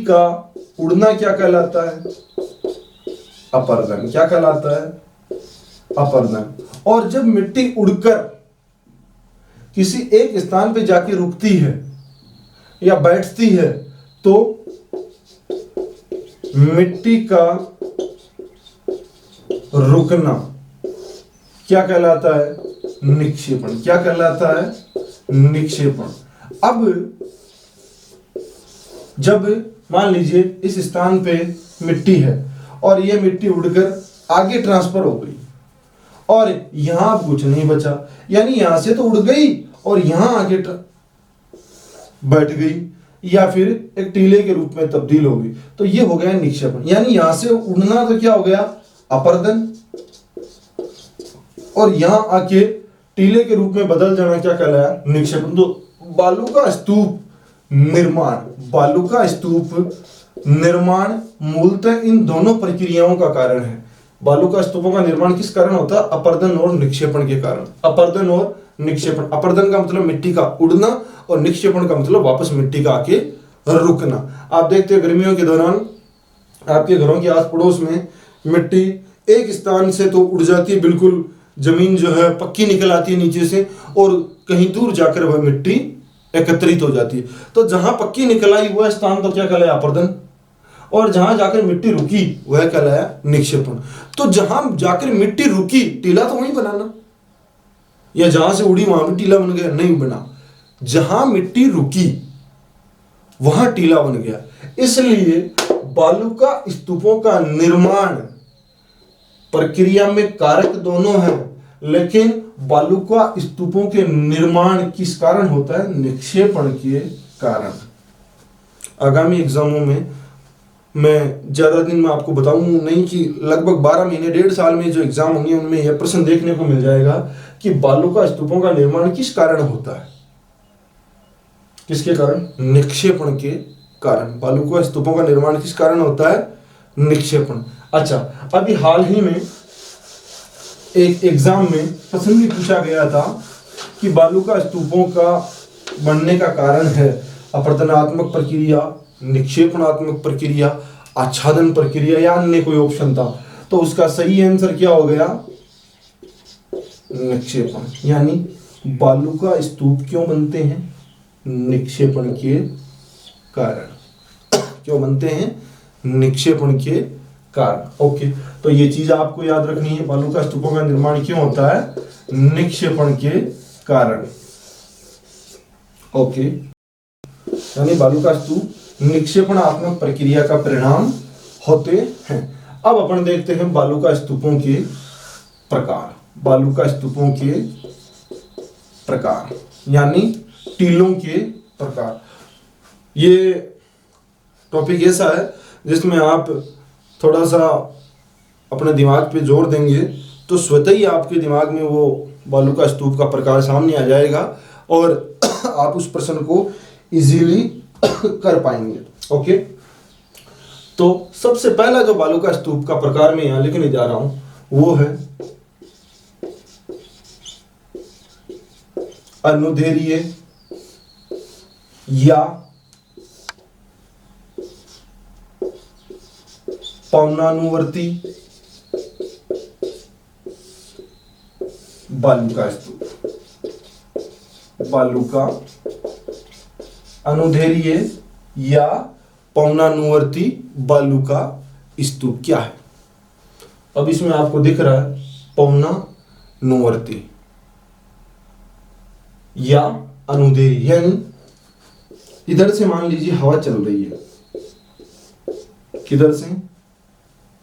का उड़ना क्या कहलाता है, अपरदन। क्या कहलाता है, अपरदन। और जब मिट्टी उड़कर किसी एक स्थान पे जाके रुकती है या बैठती है तो मिट्टी का रुकना क्या कहलाता है, निक्षेपण। क्या कहलाता है, निक्षेपण। अब जब मान लीजिए इस स्थान पे मिट्टी है और ये मिट्टी उड़कर आगे ट्रांसफर हो गई और यहां कुछ नहीं बचा, यानी यहां से तो उड़ गई और यहां आगे बैठ गई या फिर एक टीले के रूप में तब्दील हो गई, तो ये हो गया निक्षेपण। यानी यहां से उड़ना तो क्या हो गया, अपरदन। और यहां आके टीले के रूप में बदल जाना क्या कहलाया? निक्षेपण। तो बालू का स्तूप निर्माण, बालू का स्तूप निर्माण मूलतः इन दोनों प्रक्रियाओं का कारण है। बालू का स्तूपों का निर्माण किस कारण होता है? अपर्दन और निक्षेपण के कारण। अपर्दन और निक्षेपण, अपर्दन का मतलब मिट्टी का उड़ना और निक्षेपण का मतलब वापस मिट्टी का आके रुकना। आप देखते हैं गर्मियों के दौरान आपके घरों के आस पड़ोस में मिट्टी एक स्थान से तो उड़ जाती है, बिल्कुल जमीन जो है पक्की निकल आती है नीचे से, और कहीं दूर जाकर वह मिट्टी एकत्रित हो जाती है। तो जहां पक्की निकल आई वह स्थान तो क्या कहलाया? अपर्दन, और जहां जाकर मिट्टी रुकी वह कहलाया निक्षेपण। तो जहां जाकर मिट्टी रुकी टीला तो वहीं बनाना, या जहां से उड़ी वहां भी टीला बन गया? नहीं बना। जहां मिट्टी रुकी वहां टीला बन गया। इसलिए बालू का स्तूपों का निर्माण प्रक्रिया में कारक दोनों हैं, लेकिन बालू का स्तूपों के निर्माण किस कारण होता है? निक्षेपण के कारण। आगामी एग्जामों में मैं ज्यादा दिन में आपको बताऊं नहीं कि लगभग 12 महीने 1.5 साल में जो एग्जाम होंगे उनमें यह प्रश्न देखने को मिल जाएगा कि बालू का स्तूपों का निर्माण किस कारण होता है? किसके कारण? निक्षेपण के कारण। बालू का स्तूपों का निर्माण किस कारण होता है? निक्षेपण। अच्छा, अभी हाल ही में एक एग्जाम में प्रश्न भी पूछा गया था कि बालू का स्तूपों का बनने का कारण है अपर्दनात्मक प्रक्रिया, निक्षेपणात्मक प्रक्रिया, आच्छादन प्रक्रिया या अन्य कोई ऑप्शन था। तो उसका सही आंसर क्या हो गया? निक्षेपण। यानी बालू का स्तूप क्यों बनते हैं? निक्षेपण के कारण। क्यों बनते हैं? निक्षेपण के कारण। ओके, तो ये चीज आपको याद रखनी है। बालू का स्तूपों का निर्माण क्यों होता है? निक्षेपण के कारण। ओके, यानी बालू का स्तूप निक्षेपणात्मक प्रक्रिया का परिणाम होते हैं। अब अपन देखते हैं बालू का स्तूपों के प्रकार। बालू का स्तूपों के प्रकार यानी टीलों के प्रकार। ये टॉपिक ऐसा है जिसमें आप थोड़ा सा अपने दिमाग पे जोर देंगे तो स्वतः ही आपके दिमाग में वो बालू का स्तूप का प्रकार सामने आ जाएगा और आप उस प्रश्न को इजीली कर पाएंगे। ओके, तो सबसे पहला जो बालू का स्तूप का प्रकार मैं यहां लिखने जा रहा हूं वो है अनुदैर्घ्य या पवनानुवर्ती बालू का स्तूप। बालू का अनुदैर्घ्य या पवनानुवर्ती बालू का स्तूप क्या है? अब इसमें आपको दिख रहा है पवनानुवर्ती या अनुदैर्घ्य, यानी इधर से मान लीजिए हवा चल रही है, किधर से?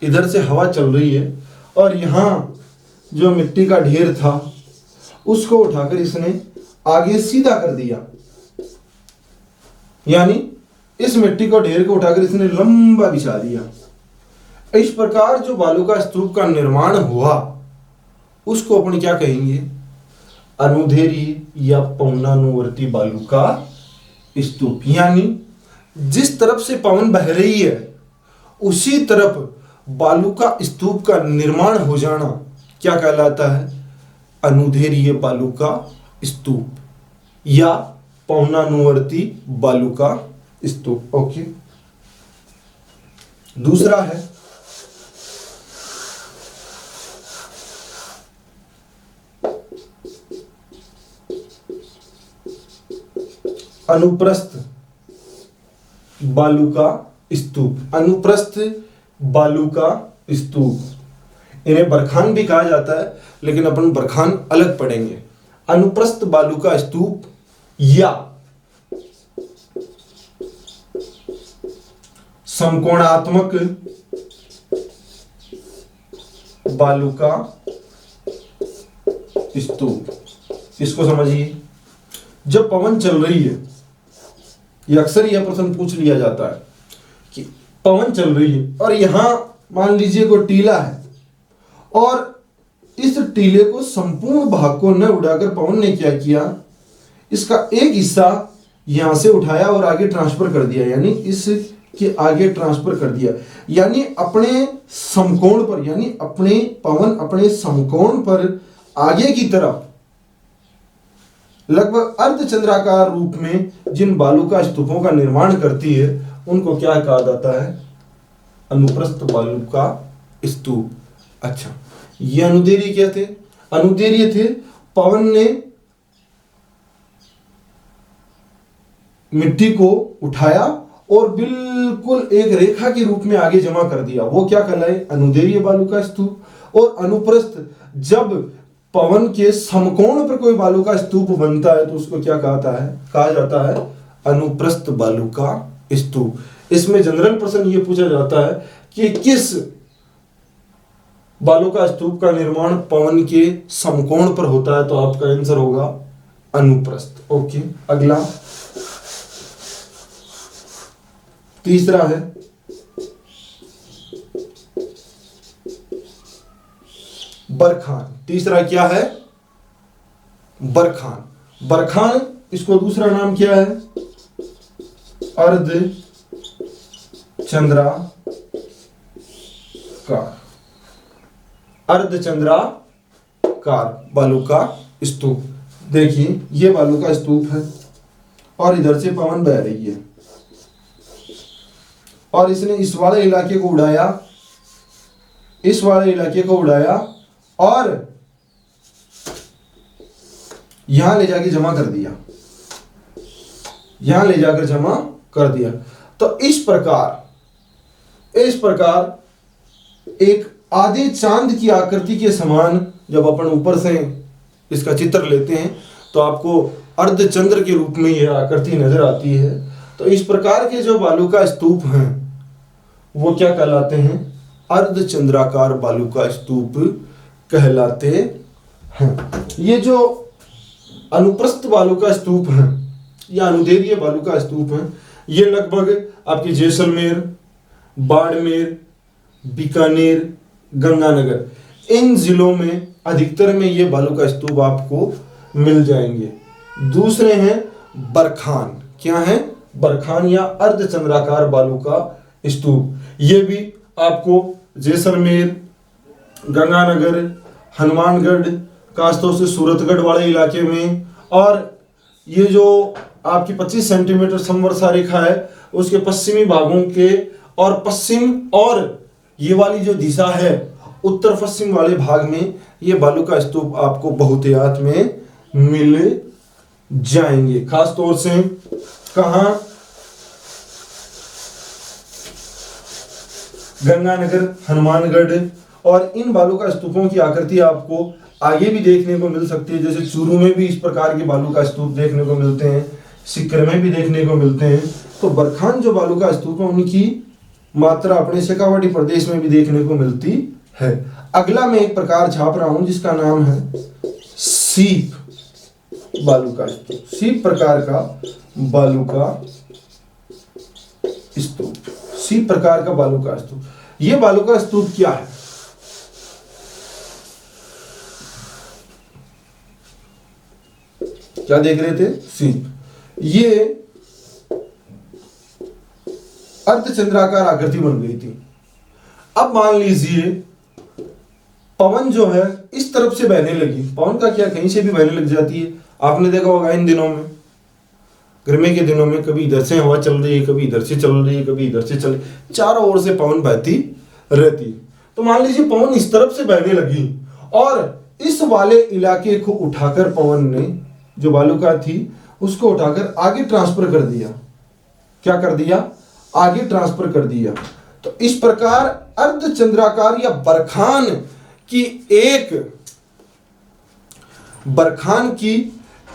इधर से हवा चल रही है और यहां जो मिट्टी का ढेर था उसको उठाकर इसने आगे सीधा कर दिया, यानी इस मिट्टी को ढेर को उठाकर इसने लंबा बिछा दिया। इस प्रकार जो बालू का स्तूप का निर्माण हुआ उसको अपन क्या कहेंगे? अनुदैर्घ्य या पवनानुवर्ती बालू का स्तूप। यानी जिस तरफ से पवन बह रही है उसी तरफ बालू का स्तूप का निर्माण हो जाना क्या कहलाता है? अनुदैर्घ्य बालू का स्तूप या पवनानुवर्ती बालू का स्तूप। ओके, दूसरा है अनुप्रस्थ बालू का स्तूप। अनुप्रस्थ बालू का स्तूप, इन्हें बरखान भी कहा जाता है लेकिन अपन बरखान अलग पढ़ेंगे। अनुप्रस्थ बालू का स्तूप या समकोणात्मक बालू का स्तूप। इसको समझिए, जब पवन चल रही है, ये अक्सर यह प्रश्न पूछ लिया जाता है कि पवन चल रही है और यहां मान लीजिए कोई टीला है और इस टीले को संपूर्ण भाग को न उड़ाकर पवन ने क्या किया, इसका एक हिस्सा यहां से उठाया और आगे ट्रांसफर कर दिया, यानी इसके आगे ट्रांसफर कर दिया, यानी अपने समकोण पर, यानी अपने पवन अपने समकोण पर आगे की तरफ लगभग अर्धचंद्राकार रूप में जिन बालुका स्तूपों का निर्माण करती है उनको क्या कहा जाता है, अनुप्रस्थ बालुका स्तूप। अच्छा, ये अनुदैर्य क्या थे, अनुदैर्य थे। पवन ने मिट्टी को उठाया और बिल्कुल एक रेखा के रूप में आगे जमा कर दिया, वो क्या कहलाए, अनुदैर्य बालुका स्तूप। और अनुप्रस्थ, जब पवन के समकोण पर कोई बालुका स्तूप बनता है तो उसको क्या कहा जाता है, अनुप्रस्थ बालुका स्तूप। इसमें जनरल प्रश्न ये पूछा जाता है कि किस बालुका स्तूप का निर्माण पवन के समकोण पर होता है, तो आपका आंसर होगा अनुप्रस्थ। ओके, अगला तीसरा है बरखान। तीसरा क्या है, बरखान। बरखान, इसको दूसरा नाम क्या है, अर्ध चंद्राकार। अर्धचंद्राकार बालुका स्तूप। देखिए ये बालुका स्तूप है और इधर से पवन बह रही है और इसने इस वाले इलाके को उड़ाया, इस वाले इलाके को उड़ाया और यहां ले जाके जमा कर दिया, यहां ले जाकर जमा कर दिया। तो इस प्रकार एक आधे चांद की आकृति के समान जब अपन ऊपर से इसका चित्र लेते हैं तो आपको अर्धचंद्र के रूप में यह आकृति नजर आती है। तो इस प्रकार के जो बालुका स्तूप हैं वो क्या कहलाते हैं, अर्धचंद्राकार बालुका स्तूप कहलाते हैं। ये जो अनुप्रस्थ बालुका स्तूप हैं या अनुदैर्य बालुका स्तूप हैं, ये लगभग आपके जैसलमेर, बाड़मेर, बीकानेर, गंगानगर इन जिलों में अधिकतर में ये बालुका स्तूप आपको मिल जाएंगे। दूसरे हैं बरखान। क्या है, बरखान या अर्धचंद्राकार बालुका स्तूप। ये भी आपको जैसलमेर, गंगानगर, हनुमानगढ़, खासतौर से सूरतगढ़ वाले इलाके में, और ये जो आपकी 25 सेंटीमीटर समवर्षा रेखा है उसके पश्चिमी भागों के और पश्चिम और ये वाली जो दिशा है उत्तर पश्चिम वाले भाग में ये बालुका स्तूप आपको बहुतायत में मिल जाएंगे। खास तौर से कहां, गंगानगर, हनुमानगढ़। और इन बालुका स्तूपों की आकृति आपको आगे भी देखने को मिल सकती है, जैसे चूरू में भी इस प्रकार के बालुका स्तूप देखने को मिलते हैं, सिक्कर में भी देखने को मिलते हैं। तो बरखान जो बालुका स्तूप है उनकी मात्रा अपने शेखावाटी प्रदेश में भी देखने को मिलती है। अगला मैं एक प्रकार छाप रहा हूं जिसका नाम है सीप बालुका स्तूप। सीप प्रकार का बालुका स्तूप, सीप प्रकार का बालुका स्तूप। ये बालुका स्तूप क्या है, क्या देख रहे थे, सीप। ये अर्धचंद्राकार आकृति बन गई थी। अब मान लीजिए पवन जो है इस तरफ से बहने लगी। पवन का क्या, कहीं से भी बहने लग जाती है। आपने देखा होगा इन दिनों में, गर्मी के दिनों में, कभी इधर से हवा चल रही है, कभी इधर से चल रही है, कभी इधर से चल, चारों ओर से पवन बहती रहती। तो मान लीजिए पवन इस तरफ से बहने लगी और इस वाले इलाके को उठाकर पवन ने, जो बालुका थी उसको उठाकर आगे ट्रांसफर कर दिया। क्या कर दिया, आगे ट्रांसफर कर दिया। तो इस प्रकार अर्धचंद्राकार या बरखान की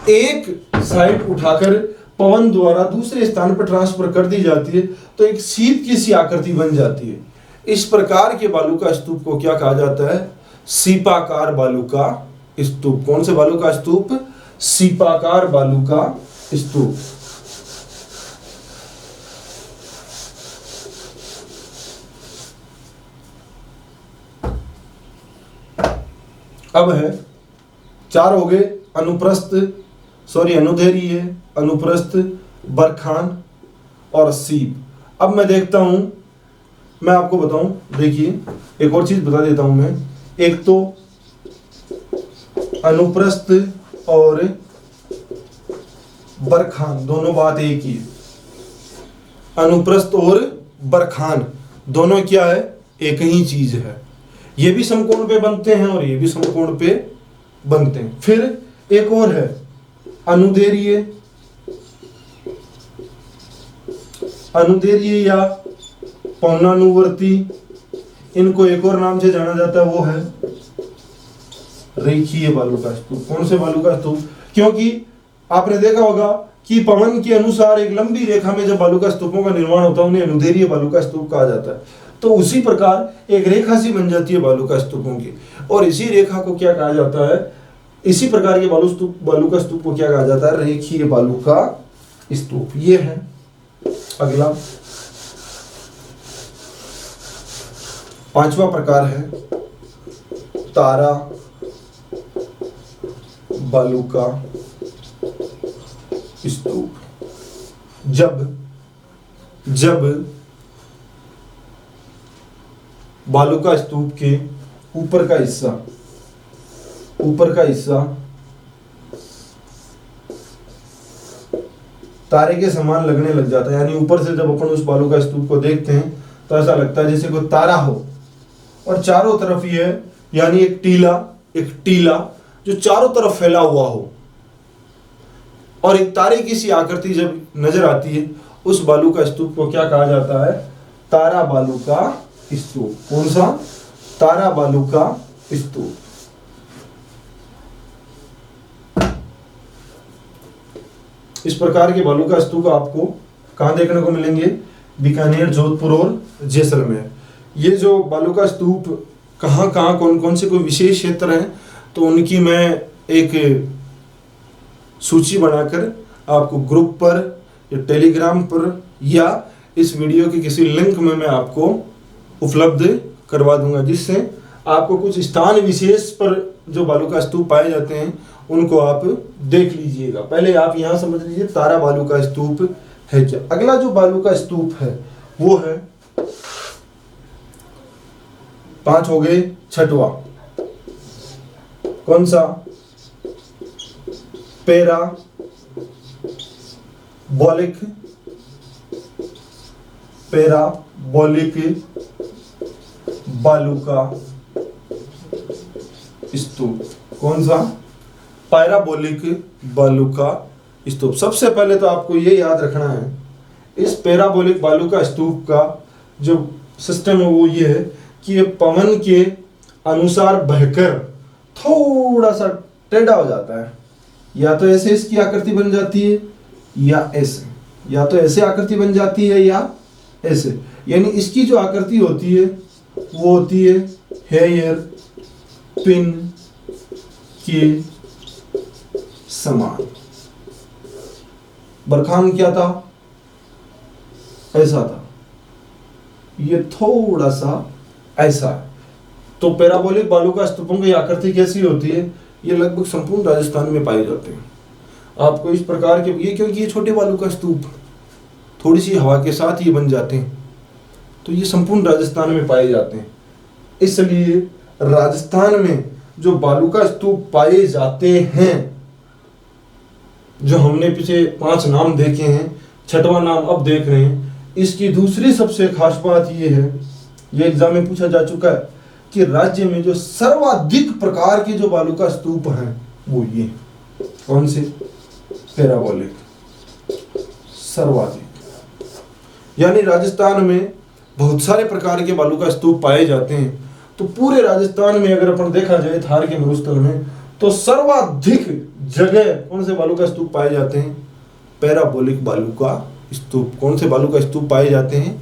एक साइड उठाकर पवन द्वारा दूसरे स्थान पर ट्रांसफर कर दी जाती है तो एक सीप की सी आकृति बन जाती है। इस प्रकार के बालुका स्तूप को क्या कहा जाता है, सीपाकार बालुका स्तूप। कौन से बालुका स्तूप, सीपाकार बालुका स्तूप। अब है 4 हो गए, अनुदैर्य, अनुप्रस्थ, बरखान और सीप। अब मैं देखता हूं, मैं आपको बताऊं, देखिए एक और चीज बता देता हूं मैं। एक तो अनुप्रस्थ और बरखान दोनों बात एक ही है। अनुप्रस्थ और बरखान दोनों क्या है, एक ही चीज है। ये भी समकोण पे बनते हैं और ये भी समकोण पे बनते हैं। फिर एक और है अनुदैर्य, या पौनानुवर्ती, इनको एक और नाम से जाना जाता है, वो है रेखीय बालू का स्तूप। कौन से बालू का स्तूप? क्योंकि आपने देखा होगा कि पवन के अनुसार एक लंबी रेखा में जब बालू का स्तूपों का निर्माण होता है उन्हें अनुदैर्य बालू का स्तूप कहा जाता है। तो उसी प्रकार एक रेखा सी बन जाती है बालू का स्तूपों की, और इसी रेखा को क्या कहा जाता है, इसी प्रकार के बालू का स्तूप को क्या कहा जाता है, रेखीय बालू का स्तूप। ये है अगला 5वां प्रकार है तारा बालू का स्तूप। जब बालू का स्तूप के ऊपर का हिस्सा तारे के समान लगने लग जाता है, यानी ऊपर से जब अपन उस बालू का स्तूप को देखते हैं तो ऐसा लगता है जैसे कोई तारा हो, और चारों तरफ ये यानी एक टीला जो चारों तरफ फैला हुआ हो, और एक तारे की सी आकृति जब नजर आती है, उस बालू का स्तूप को क्या कहा जाता है, तारा बालू का स्तूप। कौन सा? तारा बालू का स्तूप। इस प्रकार के बालू का स्तूप आपको कहां देखने को मिलेंगे? बीकानेर, जोधपुर और जैसलमेर। ये जो बालू का स्तूप कहां कौन कौन से कोई विशेष क्षेत्र हैं, तो उनकी मैं एक सूची बनाकर आपको ग्रुप पर या टेलीग्राम पर या इस वीडियो के किसी लिंक में मैं आपको उपलब्ध करवा दूंगा, जिससे आपको कुछ स्थान विशेष पर जो बालू का स्तूप पाए जाते हैं उनको आप देख लीजिएगा। पहले आप यहां समझ लीजिए तारा बालू का स्तूप है क्या। अगला जो बालू का स्तूप है वो है 5 हो गए, 6वां कौन सा? पैराबोलिक बालू का स्तूप। कौन सा? पैराबोलिक बालू का स्तूप। सबसे पहले तो आपको ये याद रखना है, इस पैराबोलिक बालू का स्तूप का जो सिस्टम है वो ये है कि ये पवन के अनुसार बहकर थोड़ा सा टेढ़ा हो जाता है। या तो ऐसे इसकी आकृति बन जाती है या ऐसे, या तो ऐसे आकृति बन जाती है या ऐसे। यानी इसकी जो आकृति होती है वो होती है हेयर पिन के समान। बरखान क्या था? ऐसा था, ये थोड़ा सा ऐसा है। तो पैराबोलिक बालू का स्तूपों की आकृति कैसी होती है? ये लगभग संपूर्ण राजस्थान में पाए जाते हैं। आपको इस प्रकार के ये, क्योंकि ये छोटे बालू का स्तूप थोड़ी सी हवा के साथ ये बन जाते हैं, तो ये संपूर्ण राजस्थान में पाए जाते हैं। इसलिए राजस्थान में जो बालू का स्तूप पाए जाते हैं, जो हमने पीछे 5 नाम देखे हैं, 6वां नाम अब देख रहे हैं, इसकी दूसरी सबसे खास बात ये है, ये एग्जाम में पूछा जा चुका है कि राज्य में जो सर्वाधिक प्रकार के जो बालू का स्तूप हैं वो ये कौन से? पैराबोलिक, सर्वाधिक। यानी राजस्थान में बहुत सारे प्रकार के बालू का स्तूप पाए जाते हैं। तो पूरे राजस्थान में अगर अपन देखा जाए थार के मरुस्थल में, तो सर्वाधिक जगह कौन से बालू का स्तूप पाए जाते हैं? पैराबोलिक बालू का स्तूप। कौन से बालू का स्तूप पाए जाते हैं?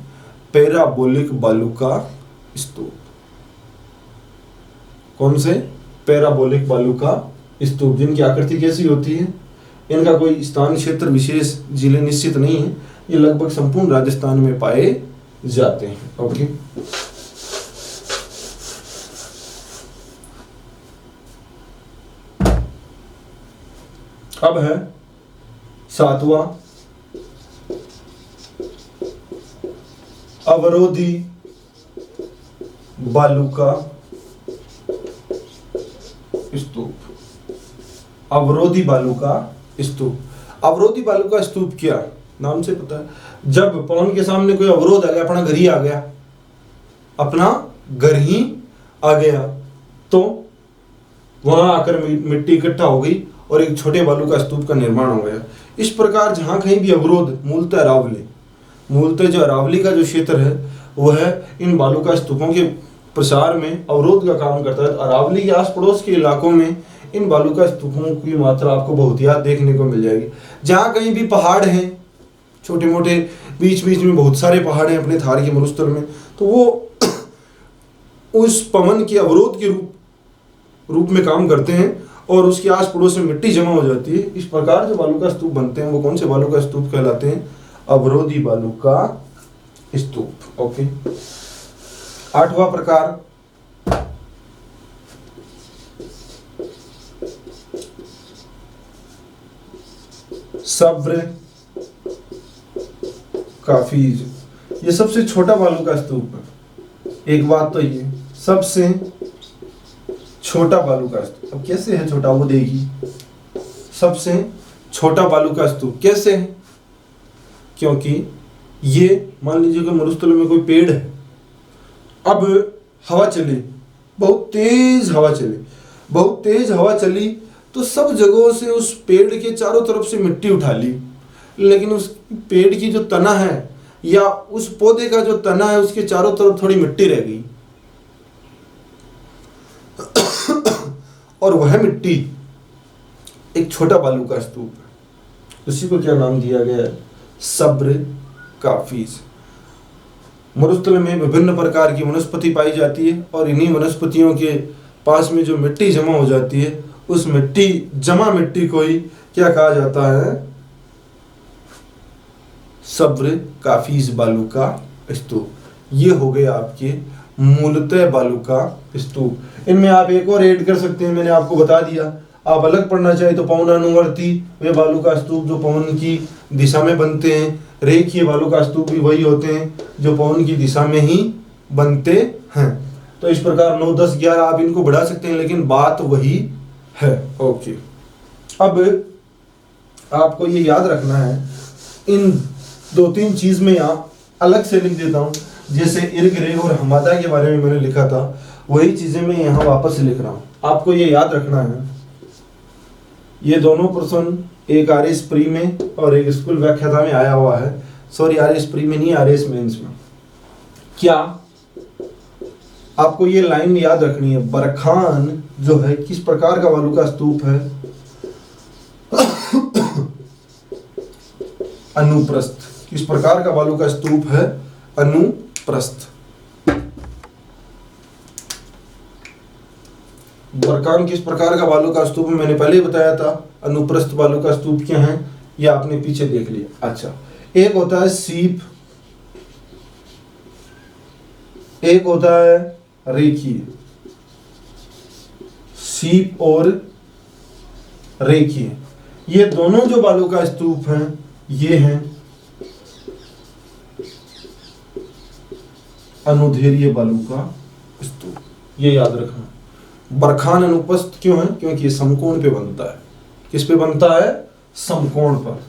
पैराबोलिक बालू का स्तूप। कौन से? पैराबोलिक बालू का स्तूप, जिनकी आकृति कैसी होती है? इनका कोई स्थान क्षेत्र विशेष जिले निश्चित नहीं है, ये लगभग संपूर्ण राजस्थान में पाए जाते हैं। ओके, अब है सातवां, अवरोधी बालू का स्तूप। अवरोधी बालू का स्तूप। अवरोधी बालू का स्तूप क्या, नाम से पता है, जब पवन के सामने कोई अवरोध आ गया, अपना घर ही आ गया, अपना घर ही आ गया, तो वहां आकर मिट्टी इकट्ठा हो गई और एक छोटे बालू का स्तूप का निर्माण हो गया। इस प्रकार जहां कहीं भी अवरोध, मूलतः जो अरावली का जो क्षेत्र है वह इन बालू का स्तूपों के प्रसार में अवरोध का काम करता है। तो अरावली के आस पड़ोस के इलाकों में इन बालू का स्तूपों की मात्रा आपको बहुत याद देखने को मिल जाएगी। जहाँ कहीं भी पहाड़ हैं छोटे मोटे, बीच बीच में बहुत सारे पहाड़ हैं अपने थार के मरुस्थल में, तो वो उस पवन के अवरोध के रूप में काम करते हैं और उसके आस पड़ोस में मिट्टी जमा हो जाती है। इस प्रकार जो बालू का स्तूप बनते हैं वो कौन से बालू का स्तूप कहलाते हैं? अवरोधी बालू का स्तूप। ओके। आठवां प्रकार, सब्र काफीज। ये सबसे छोटा बालू का स्तूप है। एक बात तो ये सबसे छोटा बालू का स्तूप। अब कैसे है छोटा वो देखिए, सबसे छोटा बालू का स्तूप कैसे है? क्योंकि ये मान लीजिए कि मरुस्थल में कोई पेड़ है, अब हवा चली, बहुत तेज हवा चली तो सब जगहों से उस पेड़ के चारों तरफ से मिट्टी उठा ली, लेकिन उस पेड़ की जो तना है या उस पौधे का जो तना है उसके चारों तरफ थोड़ी मिट्टी रह गई और वह मिट्टी एक छोटा बालू का स्तूप है। उसी को क्या नाम दिया गया है? सब्र काफीज। मरुस्थल में विभिन्न प्रकार की वनस्पति पाई जाती है और इन्हीं वनस्पतियों के पास में जो मिट्टी जमा हो जाती है उस जमा मिट्टी को ही क्या कहा जाता है? सब्र काफीज बालू का स्तूप। ये हो गए आपके मूलतः बालू का स्तूप। इनमें आप एक और ऐड कर सकते हैं, मैंने आपको बता दिया। आप अलग पढ़ना चाहे तो पवनानुवर्ती वे बालू का स्तूप जो पवन की दिशा में बनते हैं, रेखीय बालू का स्तूप भी वही होते हैं जो पवन की दिशा में ही बनते हैं। तो इस प्रकार 9, 10, 11 आप इनको बढ़ा सकते हैं, लेकिन बात वही है। ओके। अब आपको ये याद रखना है, इन 2-3 चीज में यहाँ अलग से लिख देता हूँ। जैसे इर्ग रेग और हमादा के बारे में मैंने लिखा था, वही चीजें मैं यहाँ वापस लिख रहा हूँ। आपको ये याद रखना है, ये दोनों प्रश्न एक आरएस प्री में और एक स्कूल व्याख्याता में आया हुआ है। सॉरी, आरएस प्री में नहीं, आरएस मेंस में। क्या आपको ये लाइन याद रखनी है? बरखान जो है किस प्रकार का बालू का स्तूप है? अनुप्रस्थ। किस प्रकार का बालू का स्तूप है? अनुप्रस्थ। बरकान किस प्रकार का बालू का स्तूप मैंने पहले ही बताया था। अनुप्रस्थ बालू का स्तूप क्या है ये आपने पीछे देख लिया। अच्छा, एक होता है सीप, एक होता है रेखीय। सीप और रेखीय, ये दोनों जो बालू का स्तूप हैं ये हैं अनुदैर्घ्य बालू का स्तूप। ये याद रखना। बरखान अनुप्रस्थ क्यों है? क्योंकि ये समकोण पे बनता है। किस पे बनता है? समकोण पर,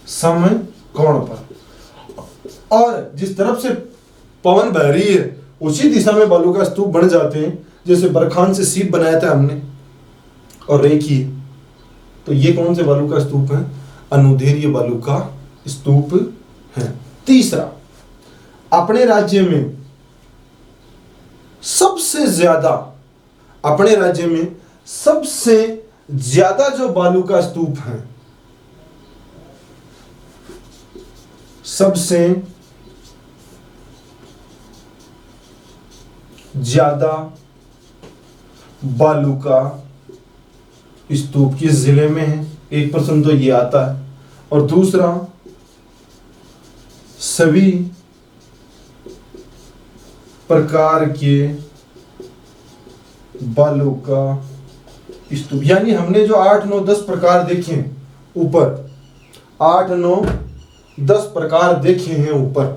समकोण पर। और जिस तरफ से पवन बह रही है उसी दिशा में बालू का स्तूप बन जाते हैं। जैसे बरखान से सीप बनाया था हमने, और रेखीय, तो ये कौन से बालू का स्तूप है? अनुदैर्घ्य बालू का स्तूप है। तीसरा, अपने राज्य में सबसे ज्यादा जो बालू का स्तूप है, सबसे ज्यादा बालू का स्तूप किस जिले में है? एक प्रश्न तो ये आता है। और दूसरा, सभी प्रकार के बालू का स्तूप। यानी हमने जो 8, 9, 10 प्रकार देखे हैं ऊपर, 8, 9, 10 प्रकार देखे हैं ऊपर,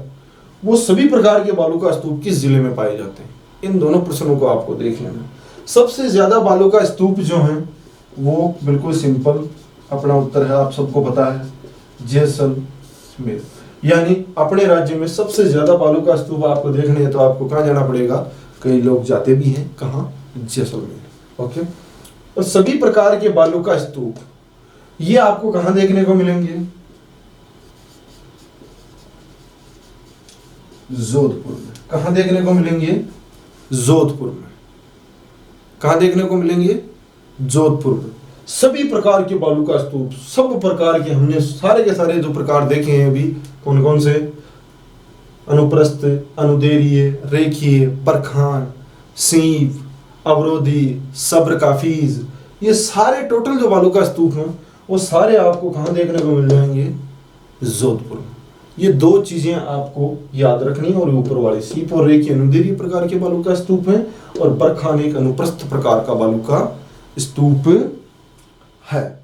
वो सभी प्रकार के बालू का स्तूप किस जिले में पाए जाते हैं? इन दोनों प्रश्नों को आपको देख लेना। सबसे ज्यादा बालू का स्तूप जो है वो बिल्कुल सिंपल अपना उत्तर है, आप सबको पता है, जैसलमेर। यानी अपने राज्य में सबसे ज्यादा बालू का स्तूप आपको देखने हैं तो आपको कहाँ जाना पड़ेगा? कई लोग जाते भी हैं, कहाँ? जैसलमेर। ओके। और सभी प्रकार के बालू का स्तूप ये आपको कहाँ देखने को मिलेंगे? जोधपुर में। कहाँ देखने को मिलेंगे? जोधपुर में। कहाँ देखने को मिलेंगे? जोधपुर में। सभी प्रकार के बालू का स्तूप, सब प्रकार के, हमने सारे के सारे जो प्रकार देखे हैं अभी, कौन कौन से? अनुप्रस्थ, अनुदैर्घ्य, रेखीय, बरखान, सीप, अवरोधी, सब्र काफीज, ये सारे टोटल जो बालू का स्तूप हैं वो सारे आपको कहाँ देखने को मिल जाएंगे? जोधपुर में। ये दो चीजें आपको याद रखनी, और ऊपर वाले सीप और रेखीय अनुदैर्घ्य प्रकार के बालू का स्तूप है, और बरखान एक अनुप्रस्थ प्रकार का बालू का स्तूप है।